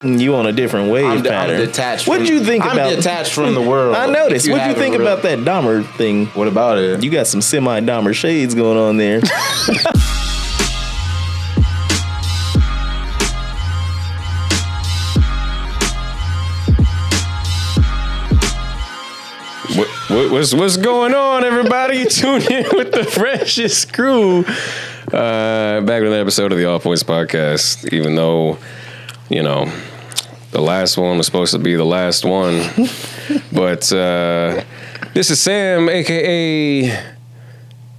You on a different wave pattern. I'm detached. What'd you think about? I'm detached from the world. I noticed. What'd you think about that Dahmer thing? What about it? You got some semi-Dahmer shades going on there. What's going on, everybody? You tuned in with the freshest crew. Back with another episode of the All Points Podcast. Even though, you know, the last one was supposed to be the last one. But this is Sam, a.k.a.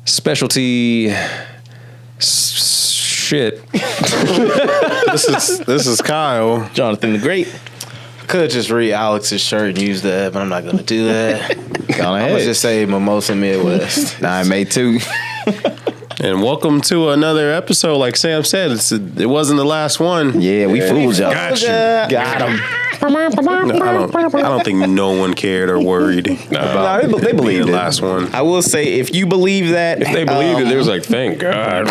Specialty Shit. This is Kyle. Jonathan the Great. Could just read Alex's shirt and use that, but I'm not gonna do that. Go ahead. I'm gonna just say Mimosa Midwest. I made two. And welcome to another episode. Like Sam said, it wasn't the last one. Yeah, we fooled y'all. Got you. Got him. No, I don't think no one cared or worried about they believed the it. last one. I will say, if you believe that, If they believed it, they was like, thank God.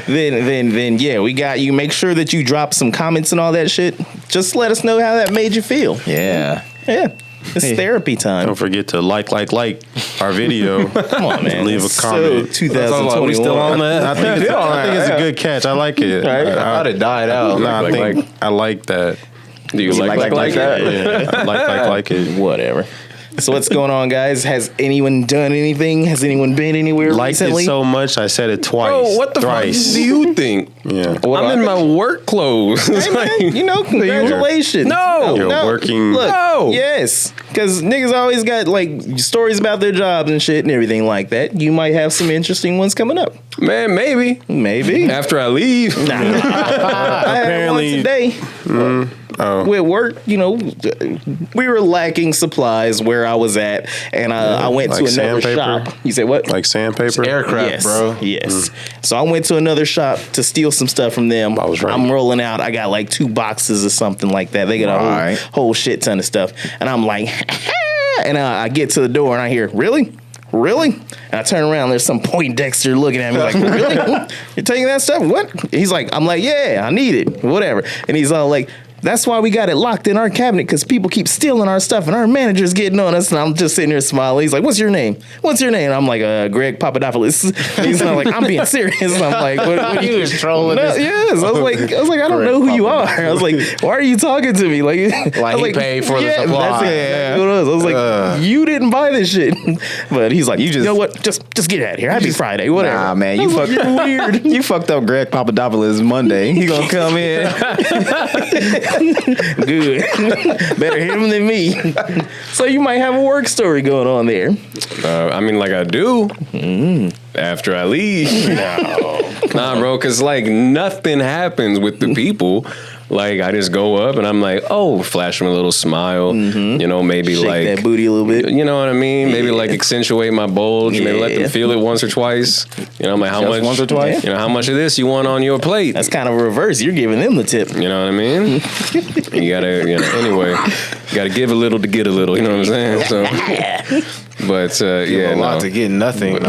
then yeah, we got you. Make sure that you drop some comments and all that shit. Just let us know how that made you feel. Yeah. It's therapy time. Don't forget to like our video. Come on, man. Leave a comment. So 2021. We still on that? I think it's a good catch. I like it. Right. I thought it died out. I like that. Do you like that? it? Yeah. like it. Whatever. So what's going on, guys? Has anyone done anything? Has anyone been anywhere Liked recently? it so much, I said it twice. Bro, what the thrice. fuck do you think? Yeah. I'm in my work clothes. Hey, man, you know, congratulations. No. You're working. Look, No. yes, because niggas always got like stories about their jobs and shit and everything like that. You might have some interesting ones coming up. Man, maybe. Maybe. After I leave. I had one Apparently- today. With work, you know, we were lacking supplies where I was at, and I went like to another sandpaper? shop. You said what? Like sandpaper? Aircraft, Yes, bro. yes. So I went to another shop to steal some stuff from them. I was right. I'm rolling out. I got like 2 boxes or something like that. They got a whole shit ton of stuff, and I'm like, and I get to the door and I hear, really? And I turn around, there's some poindexter looking at me like, really? You're taking that stuff? What? He's like, I'm like, yeah, I need it, whatever. And he's all like, that's why we got it locked in our cabinet, because people keep stealing our stuff and our manager's getting on us. And I'm just sitting there smiling. He's like, what's your name? And I'm like, Greg Papadopoulos. And he's not like, I'm being serious. And I'm like, what You was trolling. no, yes. I was like, I don't know who you are. I was like, why are you talking to me? Like I was he paid for the yeah, supply. That's exactly what it was. I was like, you didn't buy this shit. But he's like, you know what? Just get out of here. Happy Friday. Whatever. Nah, man, you fucked fucked weird. You fucked up Greg Papadopoulos Monday. He gonna come in. Good. Better him than me. So you might have a work story going on there. I mean, like I do. After I leave. Nah, bro, because like nothing happens with the people. Like I just go up and I'm like, oh, flash them a little smile. You know, maybe Shake like that booty a little bit. You know what I mean? Maybe like accentuate my bulge. Maybe let them feel it once or twice. You know, I'm like, how much? once or twice? You know, how much of this you want on your plate? That's kind of reverse. You're giving them the tip. You know what I mean? You gotta, anyway, you gotta give a little to get a little. You know what I'm saying? So, but yeah, A lot to get nothing.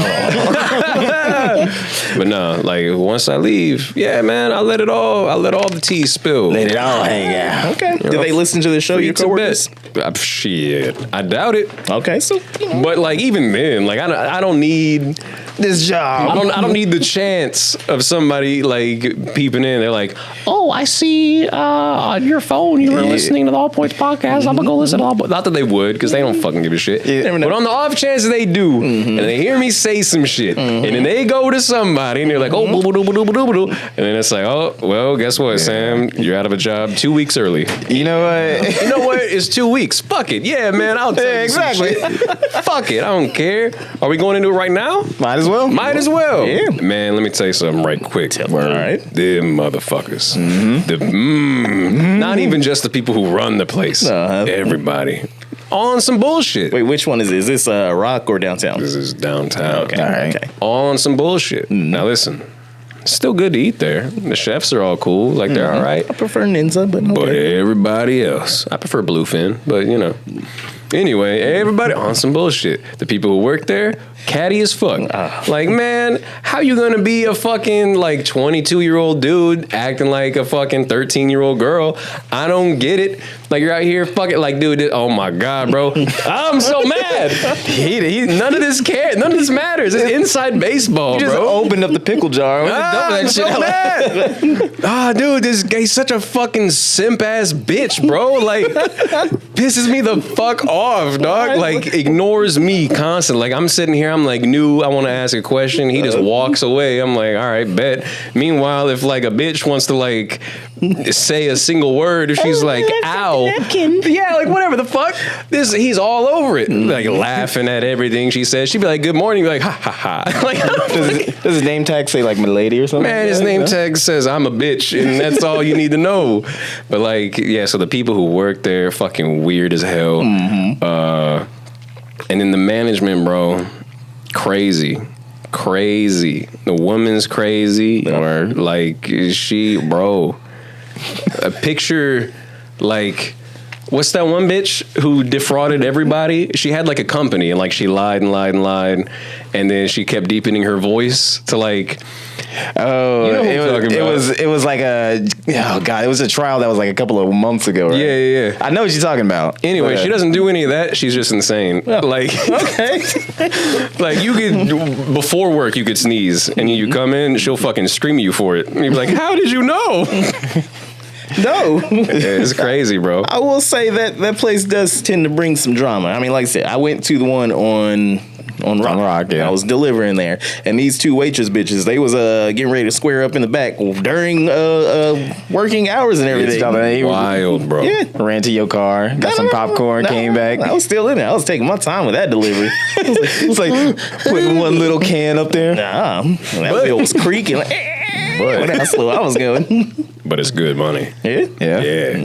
But no, like once I leave, yeah, man, I let all the tea spill. Let it all hang out. Okay. Did they listen to the show, your coworkers? Shit, I doubt it. Okay, so But like even then, like I don't need this job. I don't need the chance of somebody like peeping in. They're like, oh, I see on your phone you were listening to the All Points Podcast. I'm gonna go listen to All Points. Not that they would, because they don't fucking give a shit. But on the off chance that they do, and they hear me say some shit, and then they go to somebody and they're like, oh, boo-boo-doo-boo-doo-boo-doo. And then it's like, oh, well, guess what, Sam? You're out of a job 2 weeks early. You know what? You know what? It's 2 weeks. Fuck it. Yeah, man, I'll tell you some shit. Fuck it. I don't care. Are we going into it right now? Might as well. Might as well. Yeah. Man, let me tell you something right quick. All right. Them motherfuckers. Not even just the people who run the place. Everybody. On some bullshit. Wait, which one is it? Is this Rock or downtown? This is downtown. Okay. All right. Okay. All on some bullshit. Now listen. Still good to eat there. The chefs are all cool. Like, they're all right. I prefer Ninja, but okay. But everybody else. I prefer Bluefin, but, you know. Anyway, everybody on some bullshit. The people who work there, catty as fuck. Like, man, how you gonna be a fucking like 22-year-old dude acting like a fucking 13-year-old girl? I don't get it. Like, you're out here fucking like, dude, oh my God, bro. I'm so mad. None of this cares. None of this matters. It's inside baseball, You just bro. opened up the pickle jar. I'm so mad. Dude, this guy's such a fucking simp ass bitch, bro. Like, pisses me the fuck off, dog. Like, ignores me constantly. Like, I'm sitting here, I'm like, new, I want to ask a question. He just walks away. I'm like, all right, bet. Meanwhile, if like a bitch wants to like say a single word, if she's like, ow. Yeah, like whatever the fuck. He's all over it. Like laughing at everything she says. She'd be like, good morning. Be like, ha ha ha. Like, does his name tag say like milady or something? man, his name tag says I'm a bitch, and that's all you need to know. But like, yeah, so the people who work there fucking weird as hell. And then the management, bro, crazy. The woman's crazy, or like bro. A picture like, what's that one bitch who defrauded everybody? She had like a company and like she lied, and then she kept deepening her voice to like. Oh, You know it was like it was a trial that was like a couple of months ago, right? Yeah. I know what you're talking about. Anyway, she doesn't do any of that. She's just insane. Like, okay. Like, you could, before work, you could sneeze, and you come in, she'll fucking stream you for it. And you'd be like, how did you know? No. Yeah, it's crazy, bro. I will say that place does tend to bring some drama. I mean, like I said, I went to the one on Rock. Yeah. I was delivering there, and these two waitress bitches, they was getting ready to square up in the back during working hours and everything. Wild, bro. Yeah. Ran to your car, got some popcorn, came back. I was still in there. I was taking my time with that delivery. It was like putting one little can up there. Nah, that wheel was creaking. Like, but how slow I was going. But it's good money. Yeah. Yeah.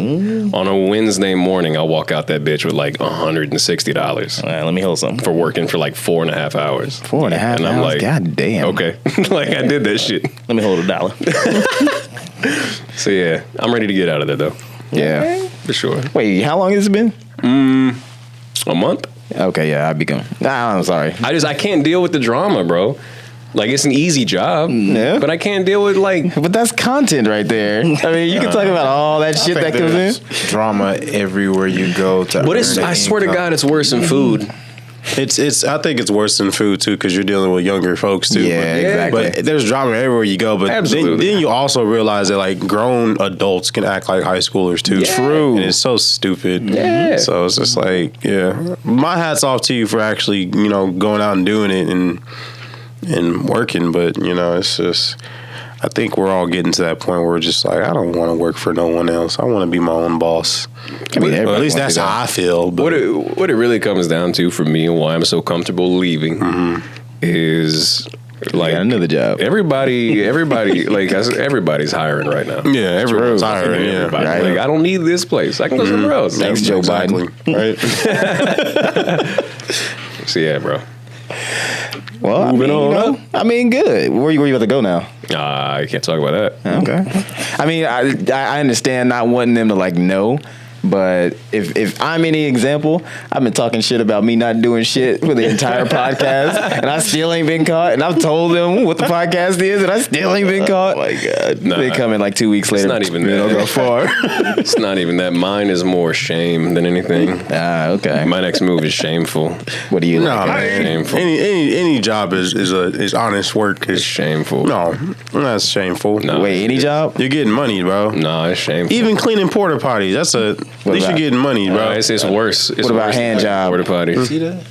On a Wednesday morning, I'll walk out that bitch with like $160 All right, let me hold something. for working for like 4.5 hours. 4.5 And I'm hours? like, God damn. Okay. Like, I did that shit. Let me hold $1. So yeah, I'm ready to get out of there though. Yeah. For sure. Wait, how long has it been? A month? Okay, yeah, I'd be going. Nah, I'm sorry. I can't deal with the drama, bro. Like, it's an easy job, but I can't deal with like. But that's content right there. I mean, you can talk about all that shit that comes in. Drama everywhere you go. I swear to God, it's worse than food. It's. I think it's worse than food too, because you're dealing with younger folks too. Yeah, exactly. But there's drama everywhere you go. But then you also realize that like grown adults can act like high schoolers too. Yeah. True. And it's so stupid. Yeah. So it's just like, yeah. My hat's off to you for actually, going out and doing it and working. But it's just, I think we're all getting to that point where we're just like, I don't want to work for no one else. I want to be my own boss. I mean, Well, at least that's how I feel. But What it really comes down to for me and why I'm so comfortable leaving is like got another job. Everybody, like everybody's hiring right now. yeah, everyone's hiring. Yeah, Everybody. right. Like, I don't need this place. I can go somewhere else. Thanks, Joe Biden. Right? So yeah, bro. Well, Moving on up. I mean, good. Where you about to go now? I can't talk about that. Okay. I mean, I understand not wanting them to like know, but if I'm any example, I've been talking shit about me not doing shit for the entire podcast, and I still ain't been caught. And I've told them what the podcast is, and I still ain't been caught. Oh my God. Nah. They come in like 2 weeks later. It's not even You don't that. go far. It's not even that. Mine is more shame than anything. Okay. My next move is shameful. What do you Nah, like? man. Shameful. Any job is honest work. It's shameful. No, that's shameful. No. Wait, any job? You're getting money, bro. No, it's shameful. Even cleaning porta potties, at least you're getting money, bro. It's worse. It's What about worse than hand job? Porta potties. See that?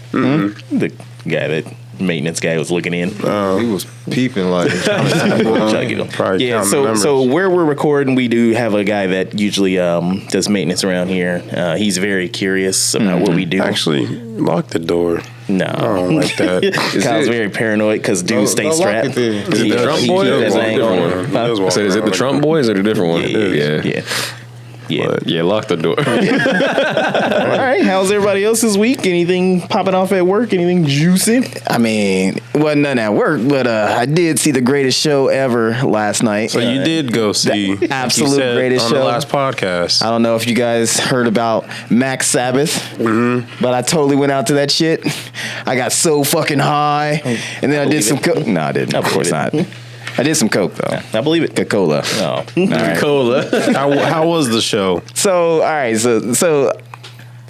The guy that maintenance guy was looking in. He was peeping like. Trying to get him. Probably Yeah, counting numbers. so where we're recording, we do have a guy that usually does maintenance around here. He's very curious about what we do. Actually, lock the door. No. I don't like that. Kyle's very paranoid because dudes stay Don't lock strapped. it there. Is it the Trump boy or does is it a ain't different going. one? I said, is it the Trump boy or is it a different one? Yeah. Yeah. But Yeah, lock the door. All right. How's everybody else this week? Anything popping off at work? Anything juicy? I mean, wasn't none at work, but I did see the greatest show ever last night. so you did go see The absolute you said greatest on show. the last podcast. I don't know if you guys heard about Max Sabbath, but I totally went out to that shit. I got so fucking high, and then I did some coke. No, I didn't. Of course not. I did some coke though. I believe it. Coca-Cola. Oh. All right. Cola. How was the show? So, all right. So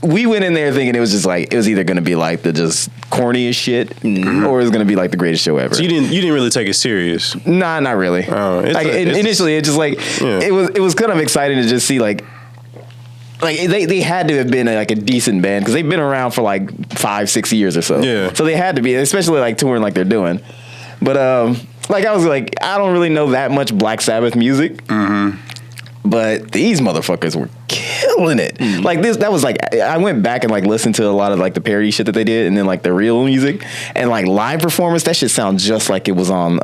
we went in there thinking it was just like, it was either going to be like the just corniest shit or it was going to be like the greatest show ever. So you didn't really take it serious. Nah, not really. Oh, Initially, it just like, it was kind of exciting to just see like they had to have been like a decent band because they've been around for like 5-6 years or so. Yeah. So they had to be, especially like touring like they're doing. But like I was like, I don't really know that much Black Sabbath music. But these motherfuckers were killing it. Like that was like, I went back and like listened to a lot of like the parody shit that they did and then like the real music and like live performance, that shit sounds just like it was on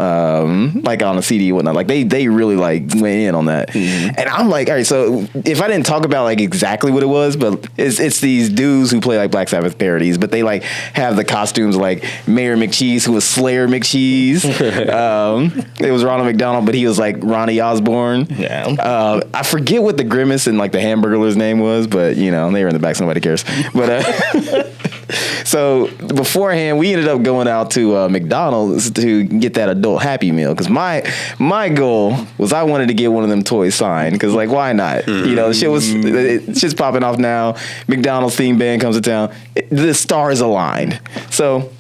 like on a CD and whatnot. Like they really like went in on that. And I'm like, all right, so if I didn't talk about like exactly what it was, but it's these dudes who play like Black Sabbath parodies, but they like have the costumes like Mayor McCheese, who was Slayer McCheese. It was Ronald McDonald, but he was like Ronnie Osborne. Yeah. I forget what the Grimace and like the Hamburglar's name was, but you know, they were in the back, so nobody cares. But so beforehand, we ended up going out to McDonald's to get that adult Happy Meal because my goal was I wanted to get one of them toys signed because like why not? You know, shit's popping off now. McDonald's theme band comes to town. The stars aligned. So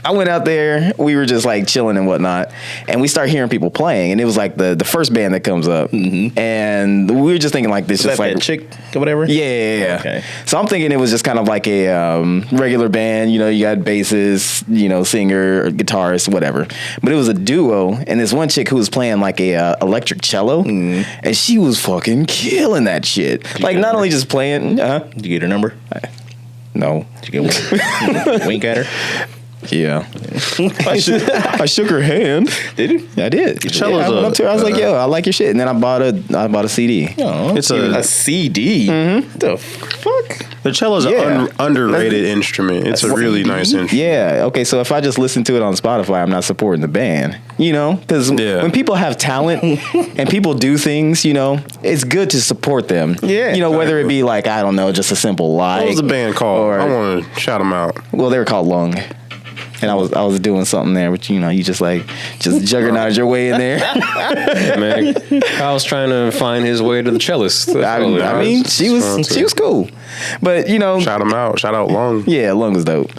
I went out there, we were just like chilling and whatnot, and we start hearing people playing, and it was like the first band that comes up, and we were just thinking like this is like that chick or whatever. Yeah. Okay. So I'm thinking it was just kind of like a regular band, you know, you got bassist, you know, singer, or guitarist, whatever, but it was a duo, and this one chick who was playing like a electric cello, and she was fucking killing that shit. Like not only just playing. Did you get her number? No. Did you get wink at her? Yeah. I shook her hand. Did you? I did. Cello's I went up to her. I was like, "Yo, I like your shit," and then I bought a CD. Oh, It's a CD. What the fuck? The cello's an underrated instrument. It's a really nice instrument. Yeah. Okay. So if I just listen to it on Spotify, I'm not supporting the band. You know, because when people have talent and people do things, you know, it's good to support them. Yeah. You know, whether it be like I don't know, just a simple like. What was the band called? Or, I want to shout them out. Well, they were called Lung. And I was doing something there, but you know, you just juggernauted your way in there. Man, I was trying to find his way to the cellist. I mean, she was cool, but you know, Shout them out. Shout out Long. yeah, Lung was dope.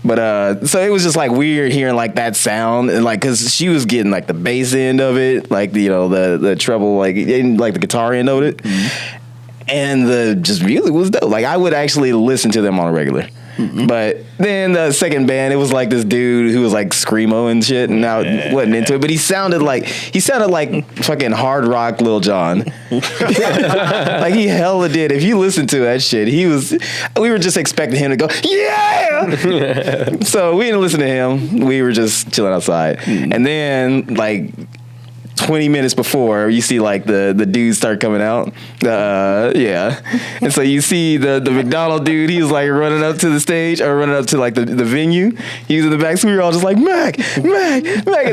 But so it was just like weird hearing like that sound and like because she was getting like the bass end of it, like you know the treble, like the guitar end of it, and the just music was dope. Like I would actually listen to them on a regular. But then the second band, it was like this dude who was like screamo and shit, and I wasn't into it. But he sounded like fucking hard rock Lil Jon. Like he hella did. If you listen to that shit, we were just expecting him to go, yeah. So we didn't listen to him. We were just chilling outside, and then like 20 minutes before, you see like the dudes start coming out. And so you see the McDonald dude, he was like running up to the stage or running up to like the venue. He was in the back, so we were all just like, Mac. And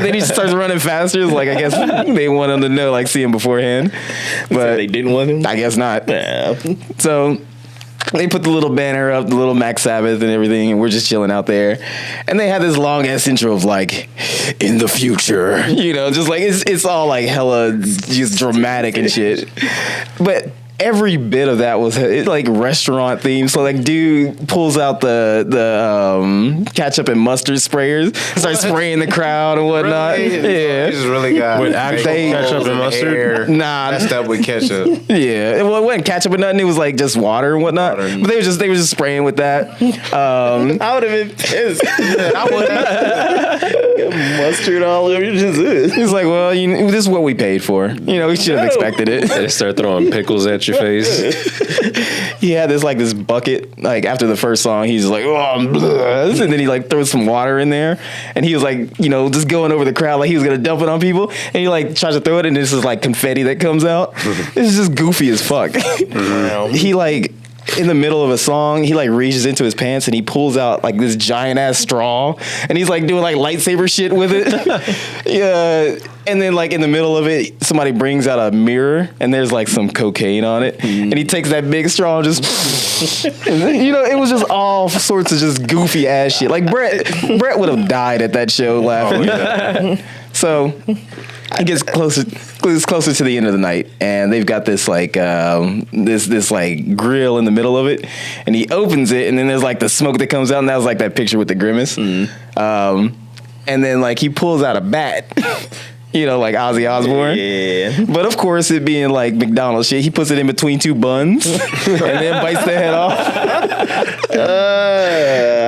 then he starts running faster. It's like, I guess they want him to know, like see him beforehand. But they didn't want him? I guess not. Yeah. So they put the little banner up, the little Max Sabbath and everything, and we're just chilling out there. And they had this long ass intro of like, in the future, you know, just like it's all like hella just dramatic and shit. But every bit of that was like restaurant themed. So like, dude pulls out the ketchup and mustard sprayers, starts spraying the crowd and whatnot. Really? Yeah, He's really got With actual ketchup and mustard? Nah, messed up with ketchup. yeah. Well, it wasn't ketchup or nothing. It was like just water and whatnot. But they were just spraying with that. I would have been pissed. I would have. Mustard all over your Jesus. He's like, well, this is what we paid for. We should have expected it. They start throwing pickles at your face. He had this bucket, like after the first song, he's like, oh, blah. And then he like throws some water in there, and he was like, just going over the crowd like he was gonna dump it on people, and he like tries to throw it, and this is like confetti that comes out. It's just goofy as fuck. He like, in the middle of a song, he like reaches into his pants and he pulls out like this giant ass straw, and he's like doing like lightsaber shit with it. Yeah. And then like in the middle of it, somebody brings out a mirror and there's like some cocaine on it, and he takes that big straw and just, and then, it was just all sorts of just goofy ass shit. Like Brett would have died at that show laughing. So it gets closer to the end of the night, and they've got this like this like grill in the middle of it, and he opens it, and then there's like the smoke that comes out, and that was like that picture with the grimace. And then like he pulls out a bat. Like Ozzy Osbourne. Yeah. But of course, it being like McDonald's shit, he puts it in between two buns and then bites the head off.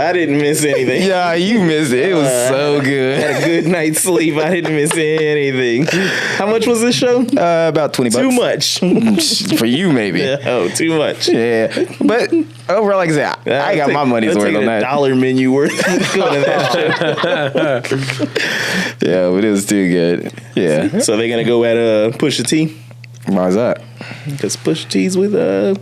I didn't miss anything. Yeah, you missed it. It was so good. Had a good night's sleep. I didn't miss anything. How much was this show? About $20. Too much. For you, maybe. Yeah, too much. Yeah. But overall, like I said, I got my money's worth on that. $1 menu worth going to that show. Yeah, but it was too good. Yeah. So they're going to go at Pusha T? Why is that? Because Pusha T's with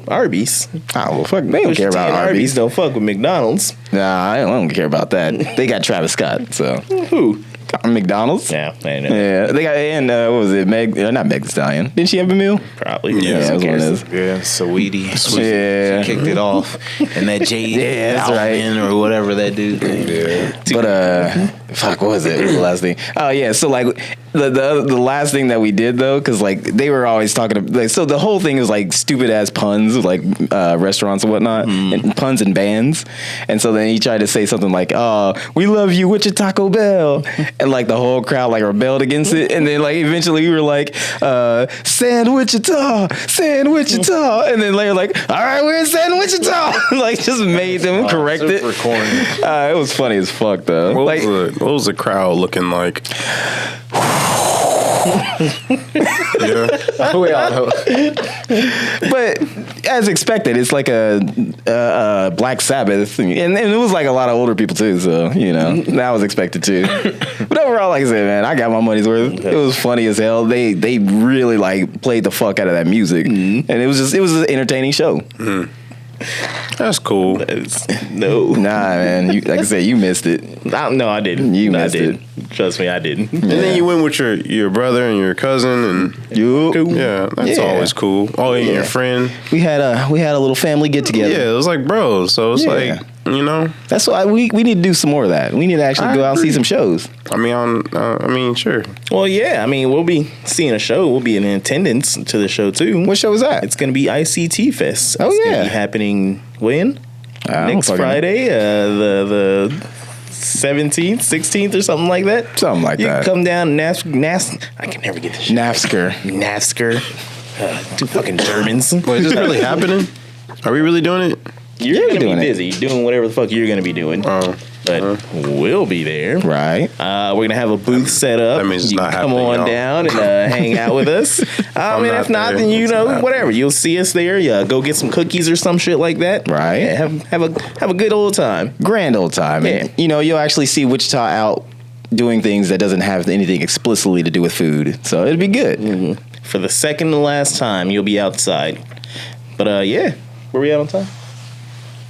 Arby's. Oh, well, fuck. They don't care about Arby's. Don't fuck with McDonald's. Nah, I don't care about that. They got Travis Scott, so. Who? McDonald's? Yeah, I know. Yeah, they got, and what was it? Not Meg Thee Stallion. Didn't she have a meal? Probably. Yeah, that was one of those. Yeah, Saweetie. Yeah. She kicked it off. And that Jade that's Alvin or whatever that dude thing. Yeah. But, fuck, what was it? What was the last thing? Oh, yeah, so, like, the last thing that we did, though, because, like, they were always talking, like, so the whole thing was, like, stupid-ass puns, like, restaurants and whatnot, and puns and bands. And so then he tried to say something like, oh, we love you, Wichita Taco Bell. And, like, the whole crowd, like, rebelled against it. And then, like, eventually we were like, San Wichita. And then they were like, all right, we're in San Wichita. Like, just made them correct it. It was funny as fuck, though. What was the crowd looking like? Yeah. We all know. But as expected, it's like a Black Sabbath, and it was like a lot of older people too. So that was expected too. But overall, like I said, man, I got my money's worth. It was funny as hell. They really like played the fuck out of that music, and it was an entertaining show. That's cool. No. Nah, man. Like I said, you missed it. No, I didn't. You missed it. Trust me, I didn't. And then you went with your brother and your cousin, and yeah, that's always cool. Oh, and your friend. We had a little family get together. Yeah, it was like bros. So it's like, that's why we need to do some more of that. We need to actually go out and see some shows. I mean, sure. Well, yeah. I mean, we'll be seeing a show. We'll be in attendance to the show too. What show is that? It's going to be ICT Fest. Oh, it's yeah. going to be happening when? Next Friday, the 17th, 16th, or something like that. Something like you that. You can come down, I can never get this shit. NAFSCR. Two fucking Germans. Wait, is this really happening? Are we really doing it? You're going to be busy doing whatever the fuck you're going to be doing. But we'll be there. Right. We're going to have a booth set up. That means it's not come happening, on down and hang out with us. I mean, if not, then whatever. You'll see us there. Yeah, go get some cookies or some shit like that. Right. Yeah, have a good old time. Grand old time. Yeah. And, you'll actually see Wichita out doing things that doesn't have anything explicitly to do with food. So it'll be good. Mm-hmm. For the second and last time, you'll be outside. But yeah, were we out on time?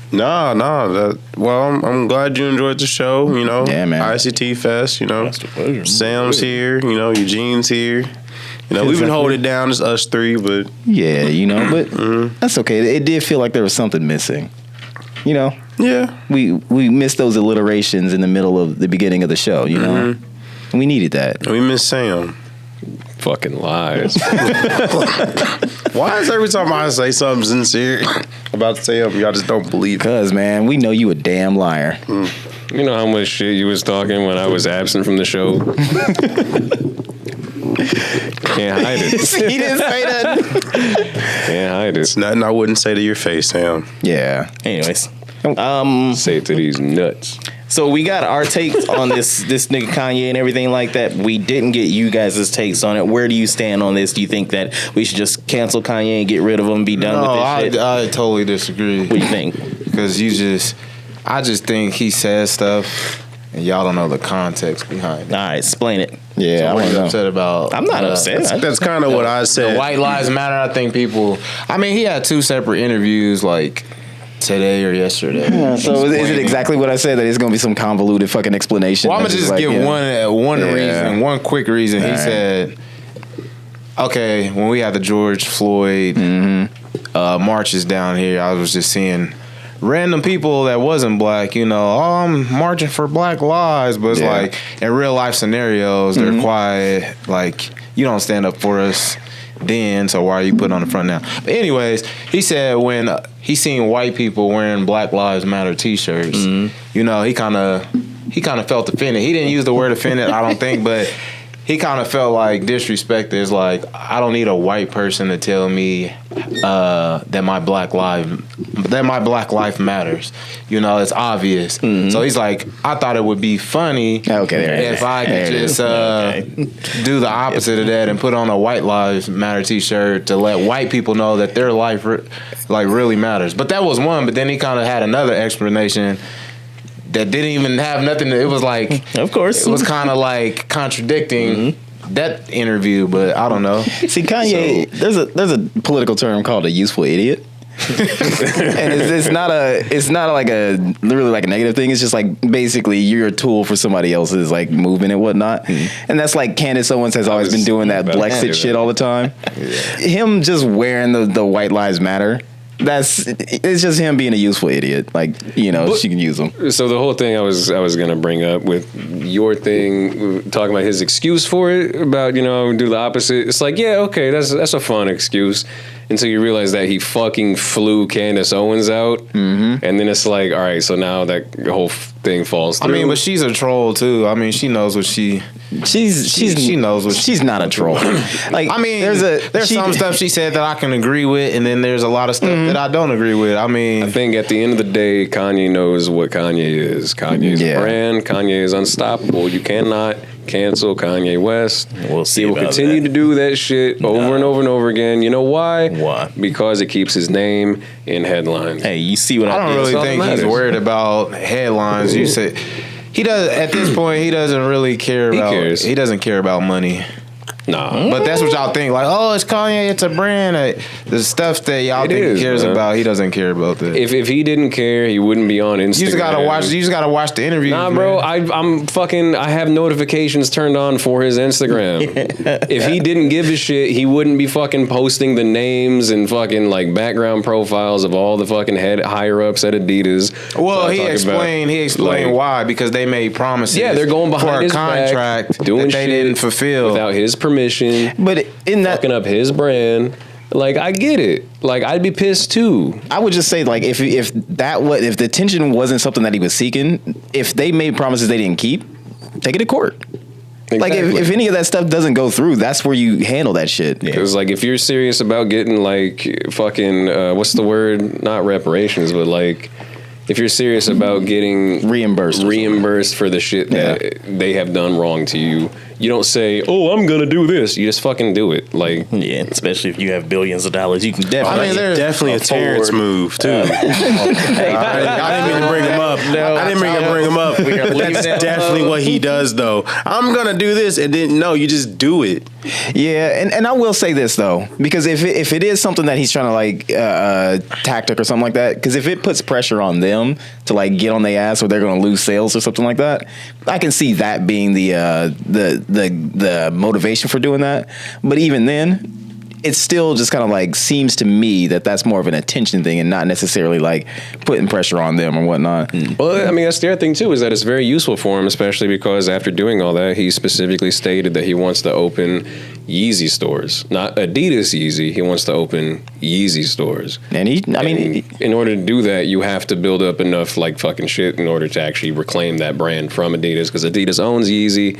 No. Well, I'm glad you enjoyed the show. Yeah, man. ICT Fest. Sam's here. Eugene's here. We've been holding it down. It's us three, but yeah, but that's okay. It did feel like there was something missing. Yeah, we missed those alliterations in the middle of the beginning of the show. We needed that. We miss Sam. Fucking lies. Why is every time I say something sincere about Sam, y'all just don't believe it? Because, man, we know you a damn liar. You know how much shit you was talking when I was absent from the show? Can't hide it. He didn't say that. Can't hide it. It's nothing I wouldn't say to your face, Sam. Yeah. Anyways. Say it to these nuts. So we got our takes on this nigga Kanye and everything like that. We didn't get you guys' takes on it. Where do you stand on this? Do you think that we should just cancel Kanye and get rid of him and be done with this shit? I totally disagree. What do you think? Because I just think he says stuff and y'all don't know the context behind it. All right, explain it. Yeah, So what are you upset about? I'm not upset. That's kind of what I said. The White Lives Matter. I think people. I mean, he had 2 separate interviews, like today or yesterday. Yeah, so is it exactly what I said, that it's going to be some convoluted fucking explanation? Well, I'm gonna just give one reason, one quick reason. He said, "Okay, when we had the George Floyd marches down here, I was just seeing random people that wasn't black. You know, oh, I'm marching for Black lives, but it's like in real life scenarios, they're quiet. Like, you don't stand up for us then, so why are you putting on the front now?" But anyways, he said when he seen white people wearing Black Lives Matter T-shirts, you know, he kind of felt offended. He didn't use the word offended, I don't think, but he kind of felt like disrespected. It's like, I don't need a white person to tell me that my black life matters. You know, it's obvious. So he's like, I thought it would be funny if I could just do the opposite of that and put on a White Lives Matter T-shirt to let white people know that their life really matters. But that was one. But then he kind of had another explanation that didn't even have nothing it was like, of course, it was kind of like contradicting that interview, but I don't know. See, Kanye, there's a political term called a useful idiot. And it's not like a really like a negative thing. It's just like basically you're a tool for somebody else's like movement and whatnot. And that's like Candace Owens has always been doing that Brexit shit all the time. Him just wearing the White Lives Matter, it's just him being a useful idiot. Like, you know, she can use him. So the whole thing I was gonna bring up with your thing, talking about his excuse for it, about, you know, do the opposite. It's like, yeah, okay, that's a fun excuse, until you realize that he fucking flew Candace Owens out, and then it's like, all right, so now that whole thing falls through. I mean, but she's a troll too. I mean, she knows what she knows what she's not a troll. Like, I mean, there's some stuff she said that I can agree with, and then there's a lot of stuff that I don't agree with. I mean, I think at the end of the day, Kanye knows what Kanye is. Kanye is a brand. Kanye is unstoppable. You cannot cancel Kanye West. We'll see. He will continue to do that shit over and over and over again. You know why? Why? Because it keeps his name in headlines. Hey, you see what I don't really think he's worried about headlines. You say he does at this point. He doesn't really care about. He doesn't care about money. Nah. But that's what y'all think. Like, oh, it's Kanye, it's a brand. The stuff that y'all think he cares about, he doesn't care about that. If he didn't care, he wouldn't be on Instagram. You just gotta watch the interviews. Nah, bro, I have notifications turned on for his Instagram. If he didn't give a shit, he wouldn't be fucking posting the names and fucking like background profiles of all the fucking higher ups at Adidas. Well, he explained why, because they made promises. Yeah, they're going behind his contract doing that they didn't fulfill without his permission. But in that, fucking up his brand. Like, I get it. Like, I'd be pissed too. I would just say, like, if the attention wasn't something that he was seeking, if they made promises they didn't keep, take it to court. Exactly. Like, if any of that stuff doesn't go through, that's where you handle that shit. Because, like, if you're serious about getting, like, fucking, what's the word? Not reparations, but, like, if you're serious about getting reimbursed for the shit that they have done wrong to you, you don't say, "Oh, I'm gonna do this." You just fucking do it. Like, yeah, especially if you have billions of dollars, you can definitely. I mean, there's definitely a Terrence move too. Hey, I didn't mean to bring him up. No, I didn't mean to bring him up. That's definitely what he does, though. I'm gonna do this, and then no, you just do it. Yeah, and I will say this though, because if it is something that he's trying to like tactic or something like that, because if it puts pressure on them to like get on their ass or they're going to lose sales or something like that, I can see that being the motivation for doing that. But even then, it's still just kind of like seems to me that that's more of an attention thing and not necessarily like putting pressure on them or whatnot. Well, I mean, that's the other thing too, is that it's very useful for him, especially because after doing all that, he specifically stated that he wants to open Yeezy stores, not Adidas Yeezy. He wants to open Yeezy stores. And in order to do that, you have to build up enough like fucking shit in order to actually reclaim that brand from Adidas, because Adidas owns Yeezy.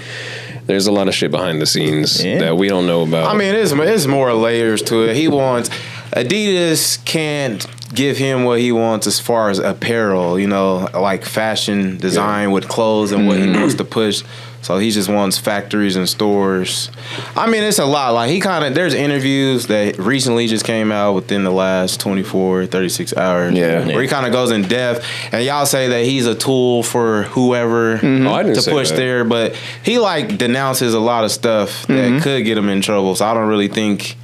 There's a lot of shit behind the scenes that we don't know about. I mean, it's more layers to it. He wants Adidas can't give him what he wants as far as apparel, you know, like fashion design with clothes and what he wants to push. So he just wants factories and stores. I mean, it's a lot. Like there's interviews that recently just came out within the last 24, 36 hours. Yeah. Where he kind of goes in depth. And y'all say that he's a tool for whoever to push there. But he like denounces a lot of stuff that could get him in trouble. So I don't really think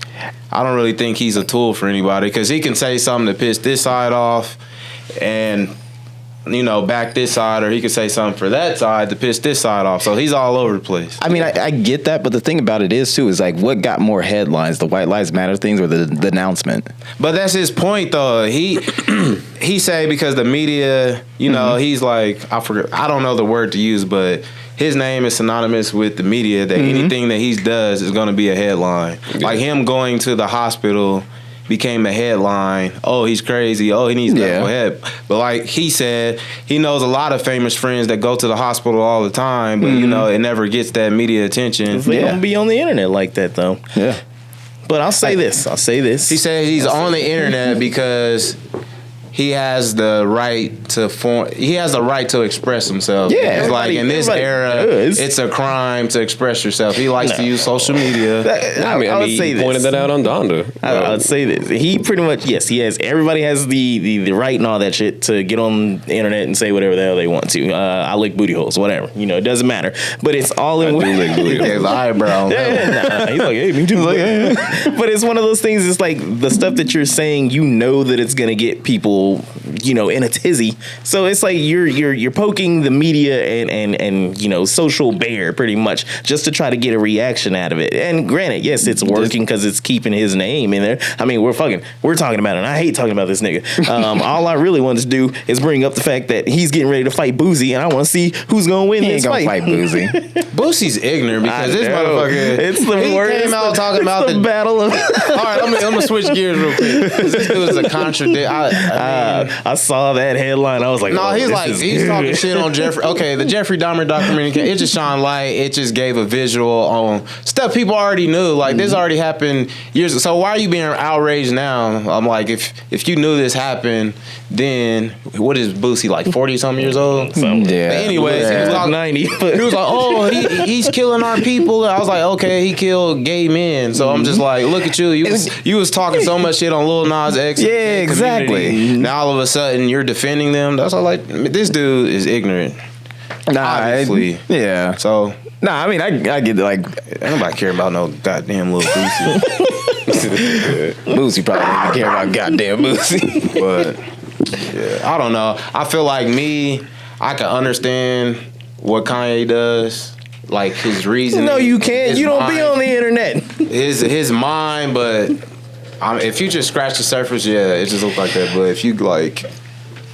he's a tool for anybody, because he can say something to piss this side off and, you know, back this side, or he could say something for that side to piss this side off. So he's all over the place. I mean, I get that, but the thing about it is, too, is like what got more headlines, the White Lives Matter things or the announcement? But that's his point, though. He say because the media, you know, he's like, I don't know the word to use, but his name is synonymous with the media, that anything that he does is going to be a headline. Yeah. Like him going to the hospital became a headline. Oh, he's crazy. Oh, he needs medical help. But like he said, he knows a lot of famous friends that go to the hospital all the time, but you know, it never gets that media attention. They don't be on the internet like that, though. Yeah. But I'll say this. He said he's on the internet because he has the right to express himself. Yeah, it's like in this era, it's a crime to express yourself. He likes to use social media. I would say he pointed that out on Donda. I would say this. He pretty much, everybody has the right and all that shit to get on the internet and say whatever the hell they want to. I lick booty holes, whatever. You know, it doesn't matter. But it's all in lick booty holes. His eyebrow. He's like, hey, me too. But it's one of those things. It's like the stuff that you're saying, you know that it's gonna get people, you know, in a tizzy. So it's like you're poking the media and you know, social bear pretty much just to try to get a reaction out of it. And granted, yes, it's working because it's keeping his name in there. I mean, we're talking about it, and I hate talking about this nigga. All I really want to do is bring up the fact that he's getting ready to fight Boosie, and I want to see who's gonna win this fight. Fight Boosie. Boosie's ignorant because this motherfucker. It's the worst. He came out talking about the battle of. All right, I'm gonna switch gears real quick. This dude is a contradict. I saw that headline. I was like, no, he's talking shit on Jeffrey. Okay, the Jeffrey Dahmer documentary, it just shone light. It just gave a visual on stuff people already knew. Like this already happened years ago. So why are you being outraged now? I'm like, if you knew this happened, then what is Boosie, like 40 something years old? Yeah. But anyways, he was like 90. He was like, oh, he's killing our people. I was like, okay, he killed gay men. So I'm just like, look at you. You was talking so much shit on Lil Nas X. Yeah, exactly. Now all of a sudden you're defending them. That's all. Like, this dude is ignorant. Obviously. Yeah. So. Nah, I mean, I get it, like, nobody care about no goddamn little Boosie. Boosie probably doesn't care about goddamn Boosie. But yeah, I don't know. I feel like I can understand what Kanye does, like his reason. No, you can't. You don't be on the internet. His mind, but if you just scratch the surface, it just looks like that. But if you like,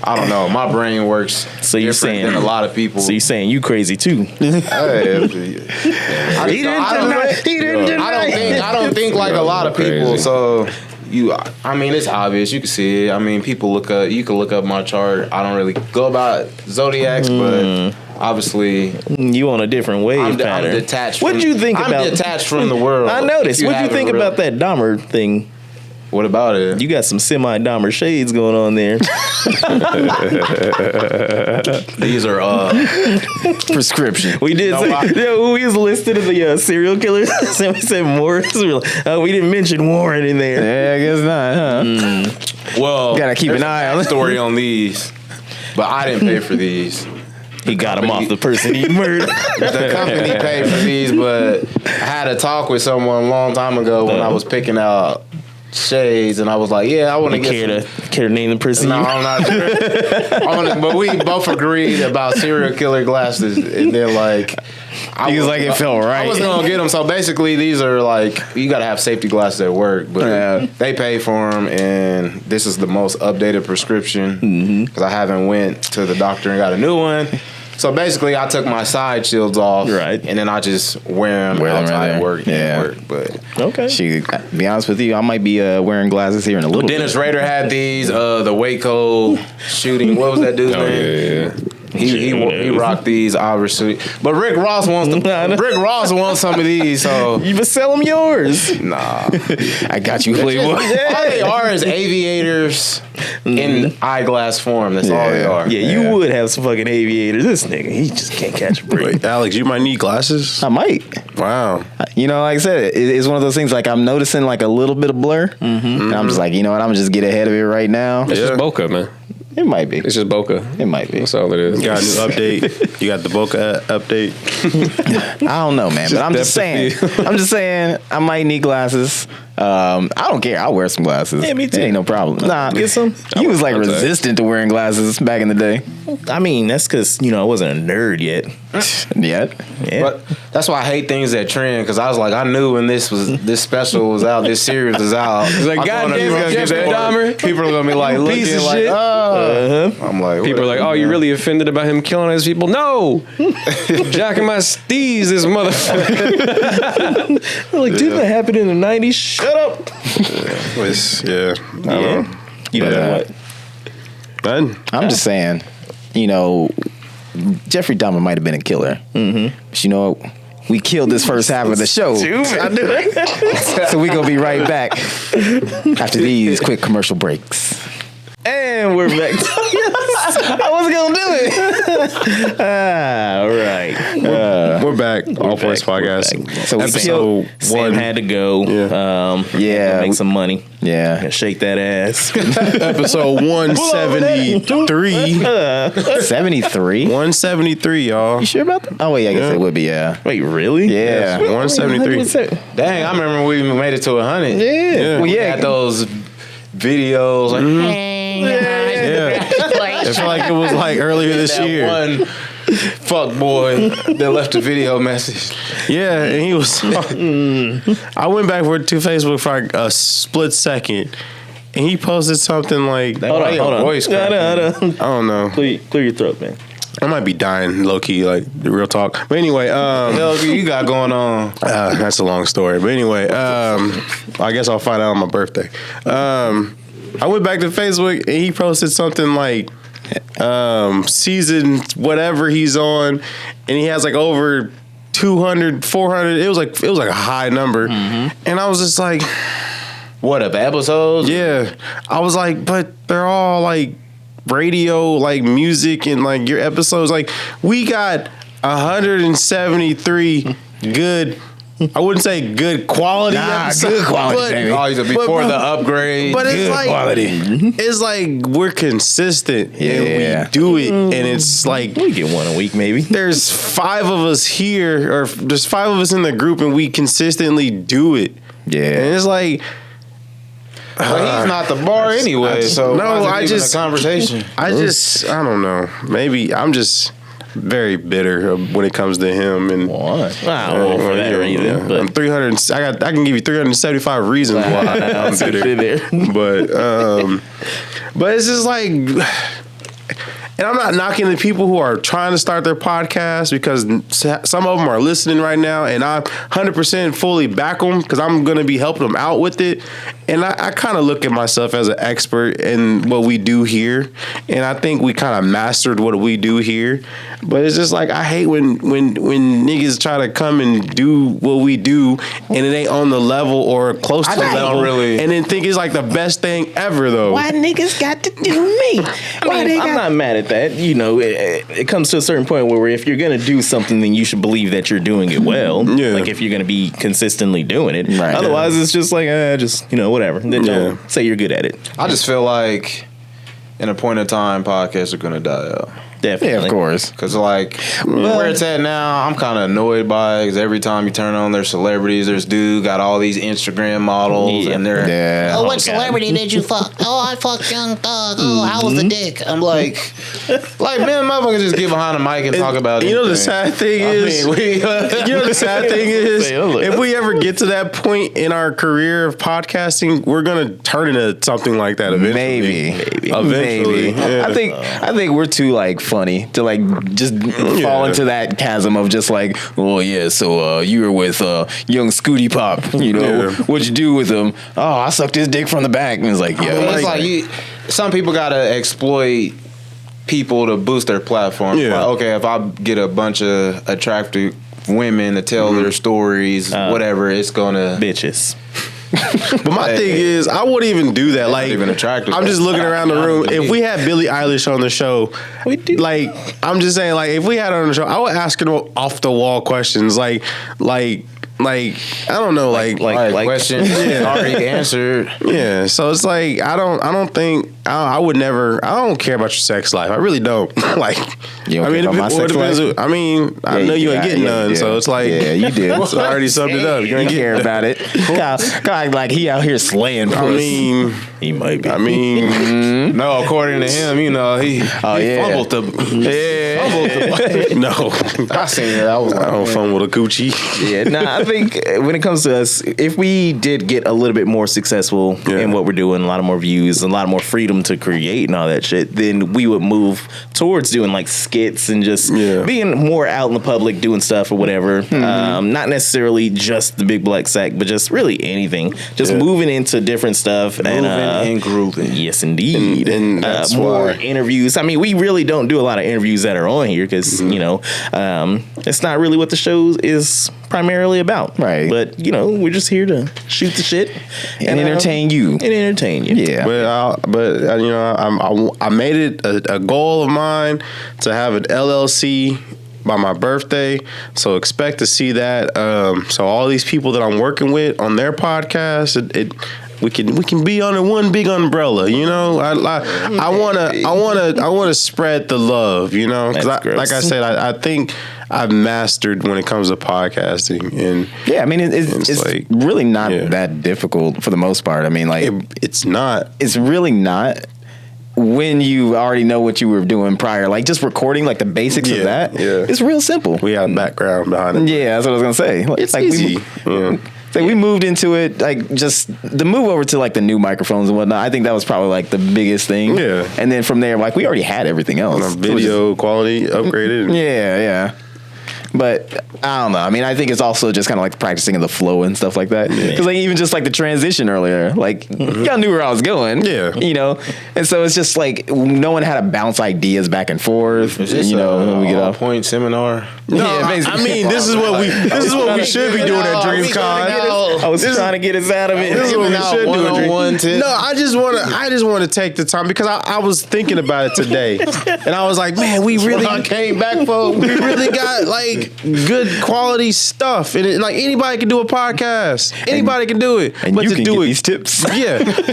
I don't know, my brain works. So you're saying than a lot of people. So you're saying you crazy too? He didn't deny. I don't think like a lot of people. So I mean, it's obvious. You can see it. I mean, people look up. You can look up my chart. I don't really go about zodiacs, but obviously you on a different wave pattern. I'm detached. What did you think about? I'm detached from the world. I noticed. What did you think about that Dahmer thing? What about it? You got some Dahmer Shades going on there. These are prescription. We did. We was listed as the serial killers. We said Morris. We didn't mention Warren in there. Yeah, I guess not, huh? Well, gotta keep an eye on the story on these, but I didn't pay for these. He got him off the person he murdered. The company paid for these, but I had a talk with someone a long time ago when I was picking out shades, and I was like, "Yeah, I want to get care to name the person." No, I'm not sure. But we both agreed about serial killer glasses, and they're like, he was like, it felt right. I was gonna get them. So basically, these are like, you gotta have safety glasses at work, but they pay for them, and this is the most updated prescription because I haven't went to the doctor and got a new one. So basically, I took my side shields off, right, and then I just wear them outside work. But okay. To be honest with you, I might be wearing glasses here in a little bit. Dennis Rader had these. The Waco shooting. What was that dude's name? He rocked these, obviously. But Rick Ross wants some of these, so You been sell them yours. nah. I got you, Playboy. All they are is aviators in eyeglass form. That's all they are. Yeah, you would have some fucking aviators. This nigga, he just can't catch a break. Wait, Alex, you might need glasses. I might. Wow. You know, like I said, it's one of those things. Like I'm noticing like a little bit of blur, and I'm just like, you know what? I'm gonna just get ahead of it right now. It's just bokeh, man. It might be. It's just bokeh. It might be. That's all it is. You got a new update. You got the bokeh update. I don't know, man. But I'm just saying. I'm just saying. I might need glasses. I don't care. I'll wear some glasses. Yeah, me too. It ain't no problem. Nah, Get some. he was like I'm sorry. resistant to wearing glasses back in the day. I mean, that's because I wasn't a nerd yet. Yet. Yeah. But that's why I hate things that trend, because I was like, I knew when this special was out, this series was out. It's like, God damn it, Jeffrey Dahmer. People are gonna be like looking Piece of like, shit. I'm like, People are like, "Oh, you really offended about him killing his people?" No, jacking my steez, this motherfucker. Like, didn't that happen in the 90s? Shut up. Yeah. I don't know. You know Yeah. what? None. I'm just saying. You know, Jeffrey Dahmer might have been a killer. Mm-hmm. But you know, we killed this first half of the show. I knew it. So we gonna be right back after these quick commercial breaks. And we're back. I wasn't gonna do it. All right. We're back. All Points Podcast. So we Episode Sam one. had to go. Yeah. Make some money. Yeah. Shake that ass. Episode 173. 73? 173, y'all. You sure about that? Oh wait, I guess it would be. Yeah. Wait, really? Yeah. 173. dang, I remember we made it to 100. Yeah. Well, We yeah. had those videos. Like, Yeah. I feel like it was like earlier this that year. one fuck boy that left a video message. Yeah, and he was. I went back to Facebook for like a split second, and he posted something like, Hold on. Voice No, crack. no. I don't know. Clear your throat, man. I might be dying, low key, like the real talk. But anyway, Hell, you got going on? that's a long story. But anyway, I guess I'll find out on my birthday. I went back to Facebook and he posted something like season whatever he's on, and he has like over 200, 400. It was like a high number, and I was just like, What up, episodes? yeah. I was like, but they're all like radio, like music, and like your episodes. Like we got 173 good. I wouldn't say good quality episodes. good quality, but, baby. Oh, before the upgrade. but it's Good like quality. it's like we're consistent Yeah. and we do it, and it's like We get one a week, maybe. there's 5 of us here, or there's 5 of us in the group, and we consistently do it. Yeah. And it's like, But he's not the bar anyway, so no, why is it I even just- a conversation. I don't know. Maybe I'm just very bitter when it comes to him, and Why? Well, for that reason. But I'm 300. I can give you 375 reasons why I'm bitter. But it's just like, and I'm not knocking the people who are trying to start their podcast, because some of them are listening right now, and I 100% fully back them, because I'm going to be helping them out with it. And I kind of look at myself as an expert in what we do here, and I think we kind of mastered what we do here. But it's just like, I hate when niggas try to come and do what we do, and it ain't on the level or close to the don't level, really- and then think it's like the best thing ever, though. Why niggas got to do me? I mean, I'm not mad at that. You know, it comes to a certain point where if you're going to do something, then you should believe that you're doing it well. Yeah. Like if you're going to be consistently doing it. Right. Otherwise, it's just like, whatever. Then don't say you're good at it. I just feel like in a point of time, podcasts are gonna die out. Definitely. Yeah, of course. Cause like where it's at now, I'm kind of annoyed by it. Cause every time you turn on, there's celebrities. There's dude got all these Instagram models, Yeah. and they're Yeah. Oh, what celebrity did you fuck? Oh, I fucked Young Thug. Oh, how was the dick? I'm like man, motherfuckers just get behind the mic and talk about it. You know the sad thing is, you know the sad thing is, if we ever get to that point in our career of podcasting, we're gonna turn into something like that eventually. Maybe. Eventually. Yeah. I think we're too like funny to like just fall into that chasm of just like, oh yeah, so you were with young Scooty Pop, you know, Yeah. what'd you do with him? Oh, I sucked his dick from the back, and it's like, yeah, It's like some people gotta exploit people to boost their platform. Yeah. Like, okay, if I get a bunch of attractive women to tell their stories, whatever, it's gonna bitches. But my thing is, I wouldn't even do that. Like, even attractive. I'm just looking around the room. If we had Billie Eilish on the show, like, I'm just saying, like, if we had her on the show, I would ask her off the wall questions, like I don't know, like questions already answered. Yeah, so it's like I don't think I would never. I don't care about your sex life. I really don't. Like, you don't care about my sex life? I mean, I know you ain't getting none, so it's like, yeah, you did. So I already summed it up. You ain't care getting about it. Kyle, like he out here slaying. I mean, he might be. I mean, no, according to him, you know, he fumbled the. No, I seen it. I don't fumble the coochie. Yeah, nah, I think when it comes to us, if we did get a little bit more successful in what we're doing, a lot of more views, a lot of more freedom to create and all that shit, then we would move towards doing like skits and just being more out in the public, doing stuff or whatever. Not necessarily just the big black sack, but just really anything. Just moving into different stuff and grooving. Yes, indeed. And that's more why. interviews. I mean, we really don't do a lot of interviews that are on here because you know it's not really what the show is primarily about. Right. But, you know, we're just here to shoot the shit and entertain you. And entertain you. Yeah. But you know, I made it a goal of mine to have an LLC by my birthday, so expect to see that. So all these people that I'm working with on their podcast, we can be under one big umbrella, you know. I wanna spread the love, you know. Because like I said, I think I've mastered when it comes to podcasting, and yeah, I mean it's like, really not that difficult for the most part. I mean, like it's not. It's really not. When you already know what you were doing prior, like just recording, like the basics of that, it's real simple. We have a background behind it. Yeah, that's what I was gonna say. It's like easy. We moved into it, like just the move over to like the new microphones and whatnot. I think that was probably like the biggest thing. Yeah, and then from there, like we already had everything else. Video quality upgraded. Yeah. But I don't know. I mean, I think it's also just kind of like practicing of the flow and stuff like that. Because like even just like the transition earlier, like y'all knew where I was going. Yeah, you know. And so it's just like no one had to bounce ideas back and forth. You know, when we get off point seminar. No, I mean this is what we should be doing at DreamsCon. I was trying to get us out of it. This is what we should do at DreamsCon. No, I just want to take the time because I was thinking about it today, and I was like, man, we really came back for. We really got like good quality stuff, and like anybody can do a podcast. Anybody can do it, and but you to can do get it, these tips.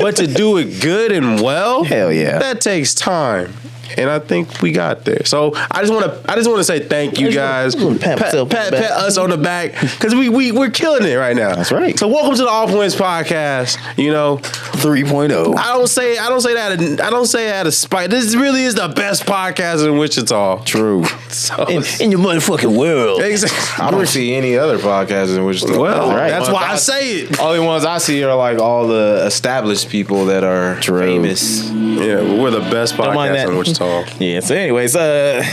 But to do it good and well, hell yeah, that takes time. And I think we got there. So I just want to say thank you guys. Pat us on the back because we're killing it right now. That's right. So welcome to the All Points Podcast. You know, 3.0. I don't say that out of spite. This really is the best podcast in Wichita. True. So, in your motherfucking world. Exactly. I don't see any other podcasts in Wichita. Well, that's why I say it. Only ones I see are like all the established people that are famous. Yeah, but we're the best podcast in Wichita. Yeah, so anyways, that's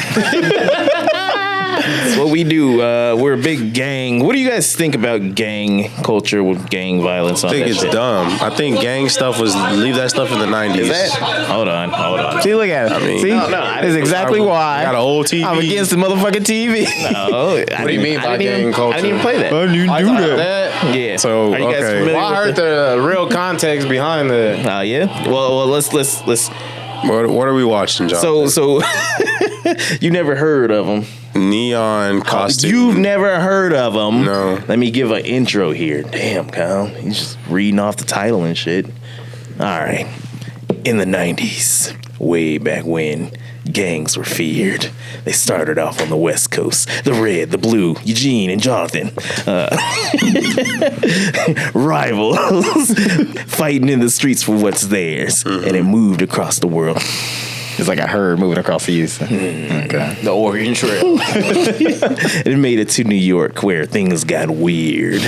what we do. We're a big gang. What do you guys think about gang culture with gang violence? I think it's dumb. I think gang stuff leave that stuff in the 90s. Is that? Hold on. See, look at it. I mean, see, that's exactly why I got an old TV. I'm against the motherfucking TV. No, what do you mean by gang culture? I didn't even play that. I didn't do that. Yeah. So are you guys familiar? Well, I heard the real context behind the. Yeah. Well, let's. What are we watching, John? So you never heard of them? Neon costume. You've never heard of them? No. Let me give an intro here. Damn, Kyle, he's just reading off the title and shit. All right. In the 90s, way back when gangs were feared, they started off on the West Coast. The Red, the Blue, Eugene, and Jonathan. Rivals fighting in the streets for what's theirs. Mm-hmm. And it moved across the world. It's like a herd moving across the east. Okay. The Oregon Trail. It made it to New York where things got weird.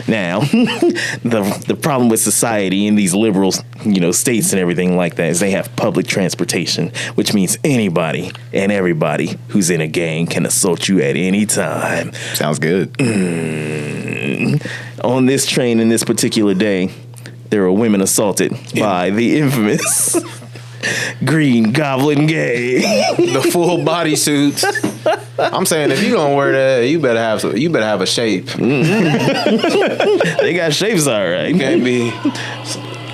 Now, the problem with society in these liberal, states and everything like that is they have public transportation, which means anybody and everybody who's in a gang can assault you at any time. Sounds good. On this train in this particular day, there were women assaulted by the infamous Green Goblin gay. The full body suits. I'm saying if you gonna wear that, you better have a shape. They got shapes all right. You can't be.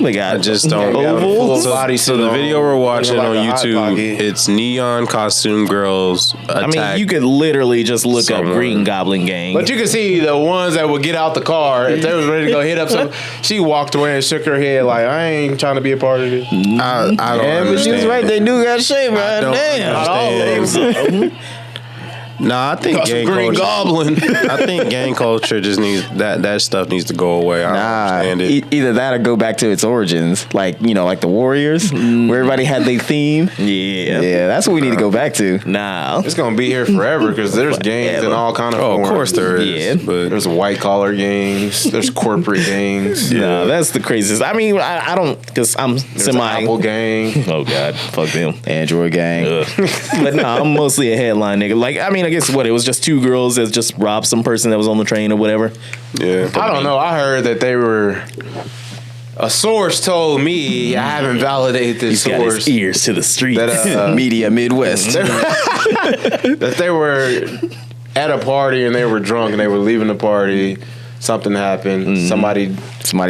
They got I just don't. ovals. So the video we're watching like on a hot YouTube, pocket. it's neon costume girls I attack. mean, you could literally just look someone. up Green Goblin gang. But you can see the ones that would get out the car if they was ready to go hit up some. She walked away and shook her head like, I ain't trying to be a part of this. I don't Yeah, but understand. she was right. They do got shape, right? don't Damn. understand. Nah, I think gang Green culture. Goblin. I think gang culture just needs that stuff needs to go away. I don't understand it. Either that or go back to its origins, like like the Warriors, where everybody had their theme. Yeah, that's what we need to go back to. Nah. It's gonna be here forever because there's gangs in all kind of Oh, of forms. course there is. Yeah. But There's white collar gangs. There's corporate gangs. Nah, that's the craziest. I mean, I don't, because I'm There's semi. Apple gang. Oh, God. Fuck them. Android gang. Ugh. But no, I'm mostly a headline nigga. Like, I mean, I guess it was just two girls that just robbed some person that was on the train or whatever. yeah, I don't know. I heard that they were. A source told me, I haven't validated this He's got source, his ears to the streets. that Media Midwest. that they were at a party and they were drunk and they were leaving the party. Something happened. Somebody